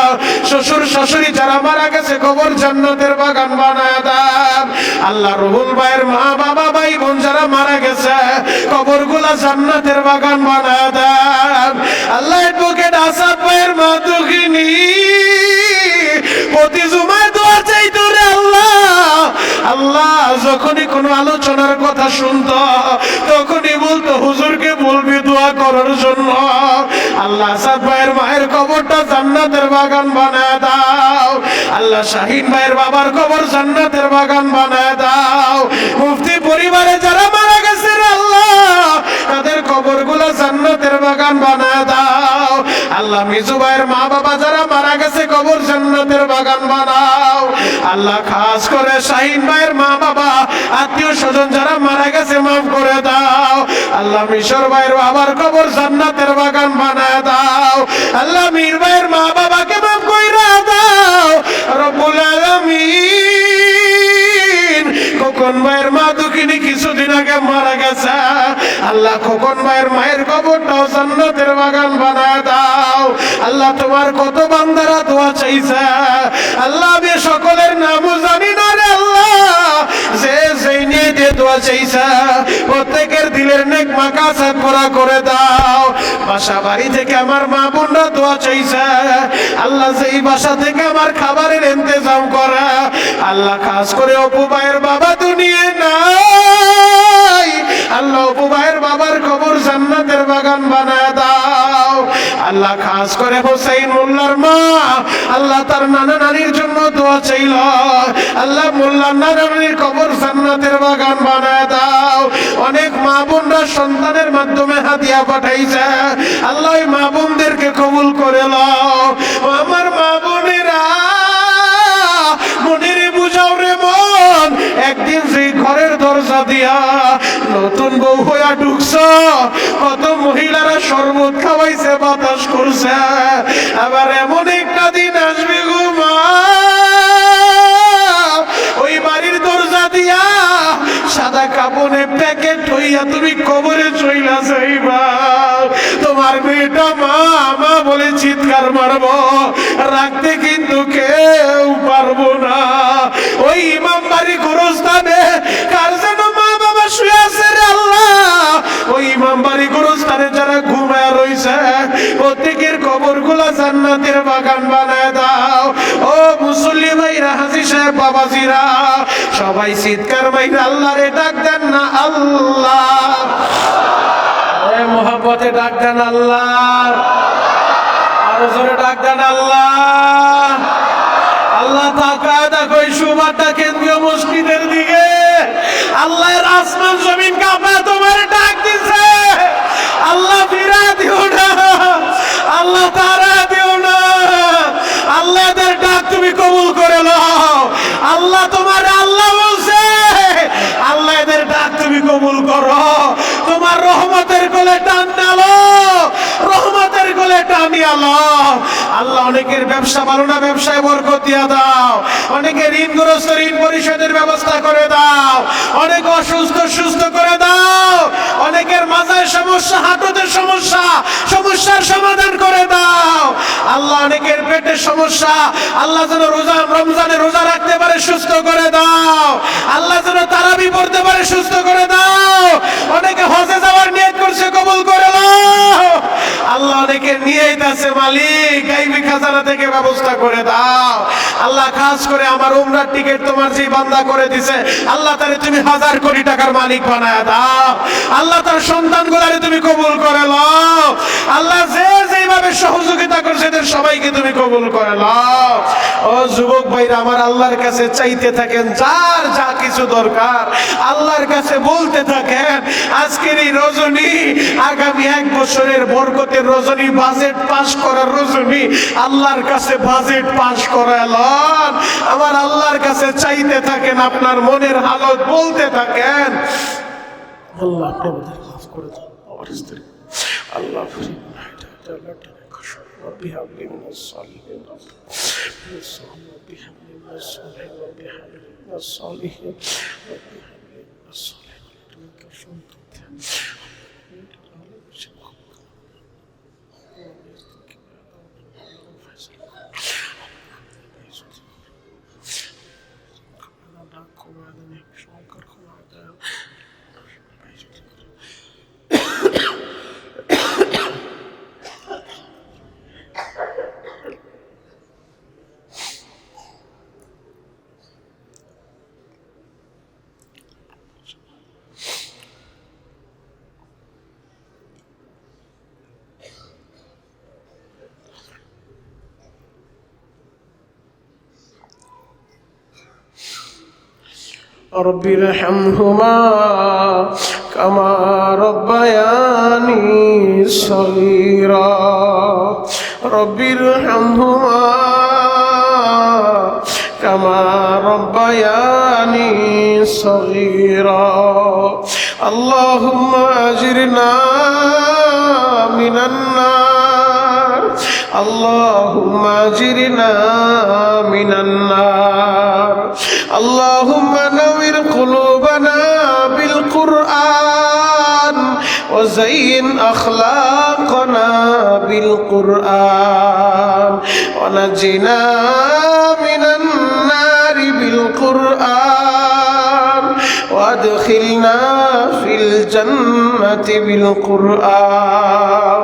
শ্বশুর শাশুড়ি যারা মারা গেছে কবর জান্নাতের বাগান বানায় দেন আল্লাহ। রুহুল ভাইয়ের মা বাবা ভাই বোন যারা মারা গেছে কবরগুলা জান্নাতের বাগান বানায় দেন আল্লাহ। অ্যাডভোকেট আসাদ ভাইয়ের মা দুঃখিনী, প্রতি জুমায় দোয়া চাইতো রে আল্লাহ। আল্লাহ যখনই কোনো আলোচনার কথা শুনতো তখনই বলতো হুজুরকে বলবি দোয়া করার জন্য। আল্লাহ আসাদ ভাইয়ের মায়ের কবরটা জান্নাতের বাগান বানায় দাও আল্লাহ। শাহিন ভাইয়ের বাবার কবর জান্নাতের বাগান বানায় দাও। মুফতি পরিবারে যারা মারা গেছে রে আল্লাহ, তাদের কবরগুলো জান্নাতের বাগান বানায় দাও আল্লাহ। মিজু ভাইয়ের মা বাবা যারা মারা গেছে কবর জান্নাতের বাগান বানাও আল্লাহ। খাস করে শাহিন ভাইয়ের মা বাবা আত্মীয় স্বজন যারা মারা গেছে মাফ করে দাও আল্লাহ। মিশর ভাইয়ের বাবার কবর জান্নাতের বাগান বানায় দাও আল্লাহ। মীর ভাইয়ের মা বাবাকে মাফ কইরা দাও রব্বুল আলামিন। খোকন ভাইয়ের মা দুঃখিনী কিছুদিন আগে মারা গেছে আল্লাহ। খোকন ভাইয়ের মায়ের কবরটাও জান্নাতের বাগান বানায় দাও আল্লাহ। তোমার কত বান্দারা দোয়া চাইছে আল্লাহ, আমি সকলের নামও জানি না রে আল্লাহ। যে যেই নিয়ে দোয়া চাইছে প্রত্যেকের দিলের নেক মাকাসাত পুরা করে দাও। বাসা বাড়ি থেকে আমার মা বোনরা দোয়া চাইছে আল্লাহ, যেই বাসা থেকে আমার খাবারের ইন্তজাম করা আল্লাহ। খাস করে অপু ভাইয়ের বাবা দুনিয়া নাই আল্লাহ, অপু ভাইয়ের বাবার কবর জান্নাতের বাগান বানায় দাও আল্লাহ। খাস করে হোসেন মোল্লার মা আল্লাহ, তার নানা নানির জন্য দোয়া চাইল আল্লাহ। মোল্লার নানা নানির কবর জান্নাতের বাগান বানায় দাও। অনেক মা বোনরা সন্তানের মাধ্যমে হাদিয়া পাঠাইছে আল্লাহ, ওই মা বোনদেরকে কবুল করে লও। আমার মা বোনেরা দিয়া নতুন বউ হইয়া ঢুকছ, কত মহিলারা শরবত খাওয়াইছে, বাতাস করছে, আবার এমন একটা দিন আসবে গো মা, ওই বাড়ির দরজা দিয়া সাদা কাপড়ে প্যাকেট হইয়া তুমি কবরে চইলা যাইবা। তোমার মেয়েটা মা মা বলে চিৎকার মারব, রাখতে কিন্তু কেউ পারবো না। ওই ইমাম বাড়ি গোরস্থানে কার যেন মা বাবা শুয়ে আছে রে আল্লাহ, ওই ইমাম বাড়ি গোরস্থানে যারা ঘুমায় রইছে প্রত্যেকের কবর গুলা জান্নাতের বাগান বানায় দাও। ও মুসল্লি ভাইরা, হাজী সাহেব, বাবাজিরা, সবাই চিৎকার মাইরা আল্লাহ রে ডাক দেন না আল্লাহ, মোহাব্বতে ডাক দেন আল্লাহ, আরো জোরে ডাক দেন আল্লাহ। আল্লাহ তাকায় দেখো এই সুবারটা কেন্দ্রীয় মসজিদের দিকে, আল্লাহর আসমান জমিন কাঁপা তোমার ডাক দিছে। আল্লাহ ফিরা দিও না, আল্লাহ তারা দিও না, আল্লাহদের ডাক তুমি কবুল করে নাও। আল্লাহ তোমার আল্লাহ বলছে, আল্লাহ এদের ডাক তুমি কবুল করো, তোমার রহমতের কোলে টান নালো, রহমতের কোলে টানি আলো। আল্লাহ অনেকের ব্যবসা ভালো না, ব্যবসায় বরকত দিয়া দাও, অনেকে ঋণগ্রস্ত ঋণ পরিশোধের ব্যবস্থা করে দাও, অনেক অসুস্থ সুস্থ করে দাও, অনেকের মাথায় সমস্যা, হাঁটুতে সমস্যা, সমস্যার সমাধান করে দাও। আল্লাহ অনেকের পেটের সমস্যা, আল্লাহ যেন রমজানে রোজা রাখতে পারে, সুস্থ করে দাও। আল্লাহ যেন তারাবি পড়তে পারে, সুস্থ করে দাও। অনেকে হজে যাওয়ার নিয়ত করছে, কবুল করে নাও। আল্লাহ অনেকে নিয়েই আছে, মালিক গায়বী খাজানা থেকে ব্যবস্থা করে দাও। আল্লাহ খাস করে আমার উমরার টিকিট তোমার যে বান্দা করে দিছে, আল্লাহ তারে তুমি 1000 কোটি টাকার মালিক বানায় দাও। আল্লাহ তার সন্তানগুলারে তুমি কবুল করে নাও। আল্লাহ যে যেভাবে সহযোগিতা করছে এদের সবাইকে তুমি কবুল করে নাও। ও যুবক ভাইরা, আমার আল্লাহর কাছে চাইতে থাকেন, যার যা কিছু দরকার আল্লাহর কাছে বলতে থাকেন। আজকের এই রজনী আগামী 1 বছরের বরকতের রজনী, বাজেট পাস করার রজনী, আল্লাহর কাছে বাজেট পাস করালেন। আমার আল্লাহর কাছে চাইতে থাকেন, আপনার মনের হালত বলতে থাকেন। আল্লাহ আপনাদের মাফ করে দাও, আমার স্ত্রী আল্লাহ ربي هب لي من الصالحين ربي هب لي من الصالحين ربي هب لي من الصالحين ربي هب لي من الصالحين رب ارحمهما كما ربياني صغيرا رب ارحمهما كما ربياني صغيرا اللهم أجرنا من النار اللهم أجرنا من النار اللهم نور قلوبنا بالقرآن وزين أخلاقنا بالقرآن ونجنا من النار بالقرآن وادخلنا في الجنة بالقرآن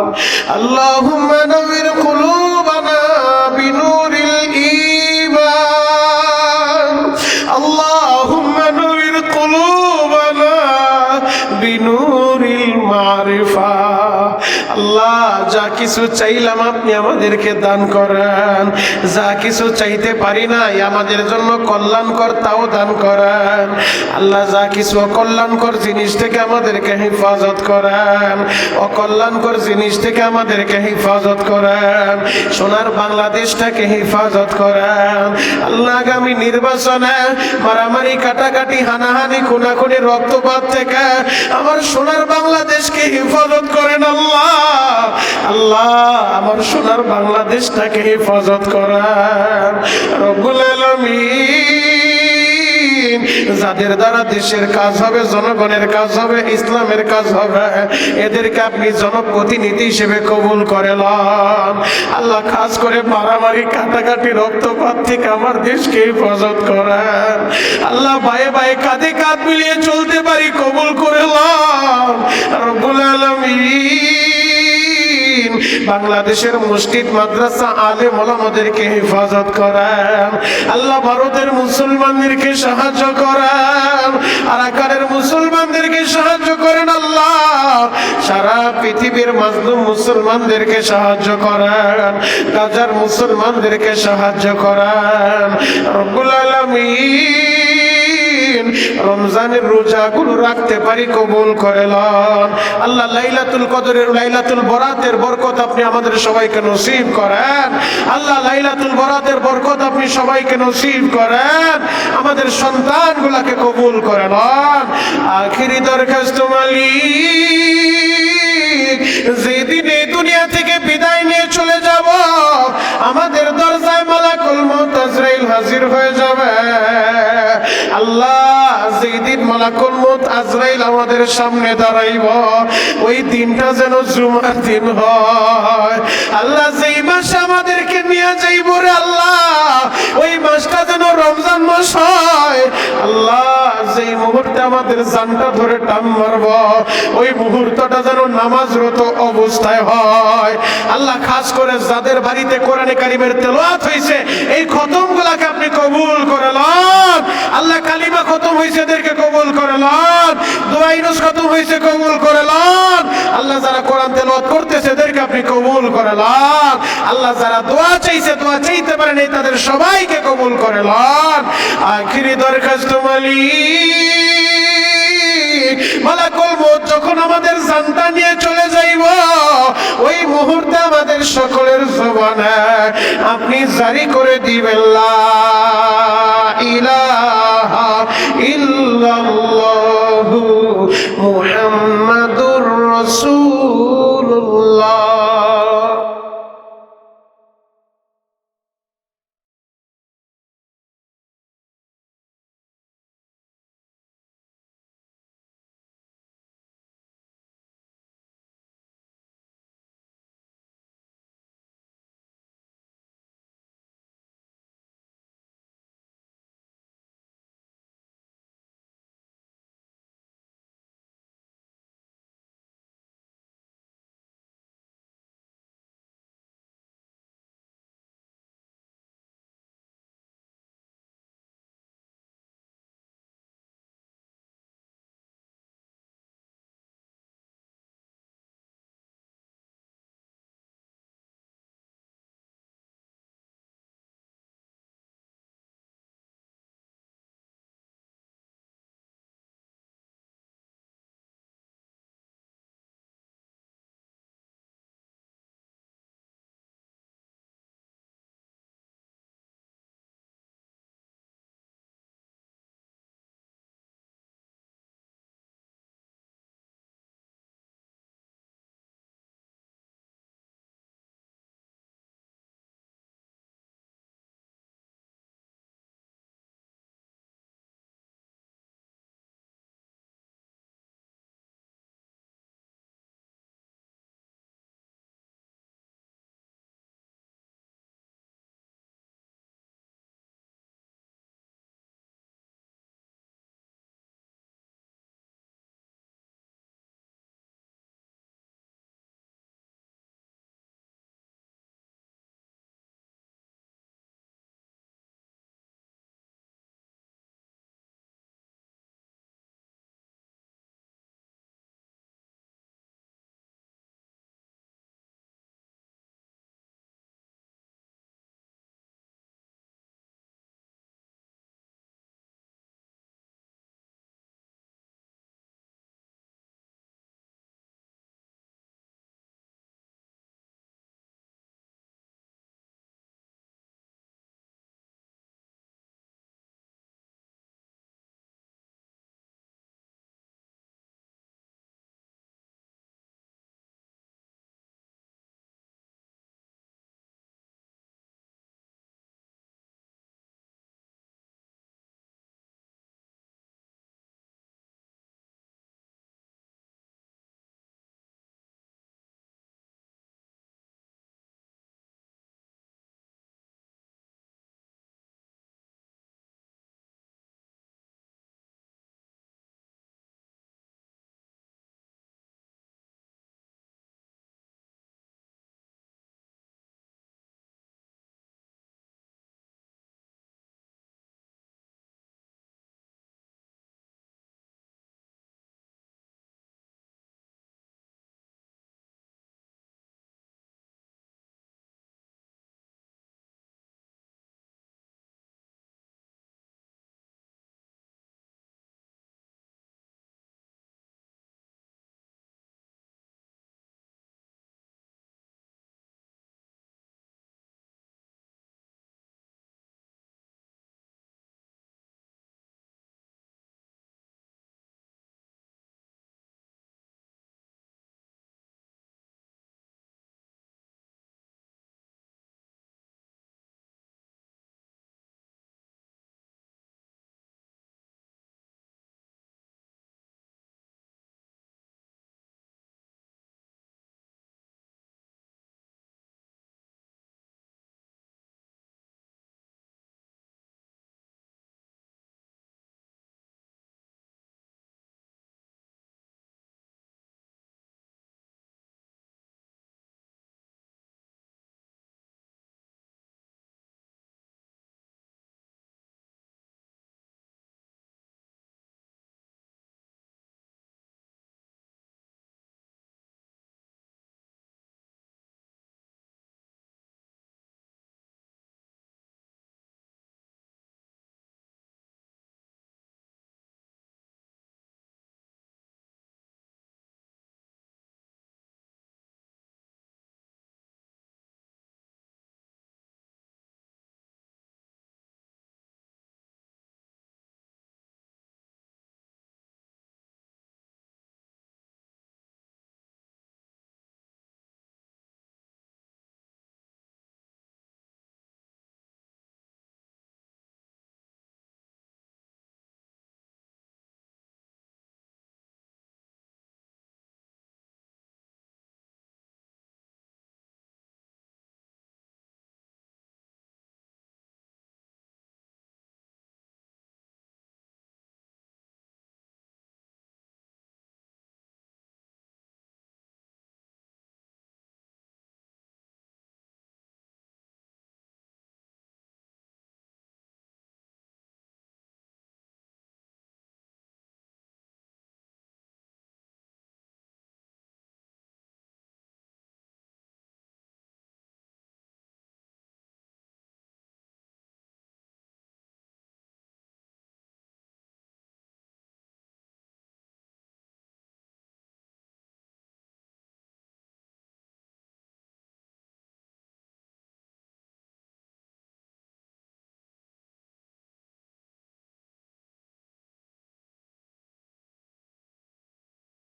اللهم نور قلوبنا بنور الإيمان اللهم نور قلوبنا بنور المعرفة আল্লাহ যা কিছু চাইলাম আপনি আমাদেরকে দান করেন, যা কিছু চাইতে পারি না আমাদের জন্য কল্যাণকর তাও দান করেন। আল্লাহ যা কিছু অকল্যাণকর জিনিস থেকে আমাদেরকে হেফাজত করেন, অকল্যাণকর জিনিস থেকে আমাদেরকে হেফাজত করেন, সোনার বাংলাদেশটাকে হেফাজত করেন। আল্লাহ আগামী নির্বাচনে মারামারি কাটাকাটি হানাহানি খুনাখুনি রক্তপাত থেকে আমার সোনার বাংলাদেশকে হেফাজত করেন। আল্লাহ আল্লাহ আমার সোনার বাংলাদেশটাকে হেফাজত করেন রব্বুল আলামিন। যাদের দ্বারা দেশের কাজ হবে, জনগণের কাজ হবে, ইসলামের কাজ হবে, এদেরকে আপনি জনপ্রতিনিধি হিসেবে কবুল করে লন। আল্লাহ খাস করে মারামারি কাটাকাটি রক্তপাত থেকে আমার দেশকে হেফাজত করেন। আল্লাহ ভাইয়ে ভাইয়ে কাঁধে কাঁধ মিলিয়ে চলতে পারি কবুল করে লন রব্বুল আলামিন। বাংলাদেশের মসজিদ মাদ্রাসা আলেম ওলামাদেরকে হেফাজত করেন। আল্লাহ ভারতের মুসলমানদেরকে সাহায্য করেন, আরাকানের মুসলমানদেরকে সাহায্য করেন। আল্লাহ সারা পৃথিবীর মাজলুম মুসলমানদেরকে সাহায্য করেন, গাজার মুসলমানদেরকে সাহায্য করেন রব্বুল আলামিন। রমজানের রোজাগুলো রাখতে পারি কবুল করে লন। আল্লাহ লাইলাতুল কদরের লাইলাতুল বরাতের বরকত আপনি আমাদের সবাইকে নসিব করেন। আল্লাহ লাইলাতুল বরাতের বরকত আপনি সবাইকে নসিব করেন, আমাদের সন্তানগুলোকে কবুল করে লন। আখিরি দরখাস্ত মালিক, যেদিন এই দুনিয়া থেকে বিদায় নিয়ে চলে যাব আমাদের দরজায় মালাকুল মউত আজরাইল হাজির হয়ে যাবে। আল্লাহ যেদিন মালাকুল মউত আজরাইল আমাদের সামনে দাঁড়াইব ওই দিনটা যেন জুমার দিন হয়। আল্লাহ যেই মাসে আমাদেরকে নিয়ে যাইব রে আল্লাহ ওই মাসটা যেন রমজান মাস হয়। আল্লাহ যেই মুহূর্তে আমাদের জানটা ধরে টান মারব ওই মুহূর্তটা যেন নামাজরত অবস্থায় হয়। আল্লাহ খাস করে যাদের বাড়িতে কোরআনে কারিমের তেলাওয়াত হয়েছে এই খতমগুলোকে আপনি কবুল করে লন। আল্লাহ কালিমা খতম হয়েছে এদেরকে কবুল করে লন, দোয়া ইনুস খতম হয়েছে কবুল করে লন। আল্লাহ যারা কোরআন তেলাওয়াত করতেছে এদেরকে আপনি কবুল করে লন। আল্লাহ যারা দোয়া চাইছে দোয়া চাইতে পারেন এই তাদের সবাইকে কবুল করে লন। আখিরি দরখাস্ত মালিক, মালাকুল মউত যখন আমাদের জানটা নিয়ে চলে যাইব ওই মুহূর্তে আমাদের সকলের জবানে আপনি জারি করে দিবেন লা ইলাহা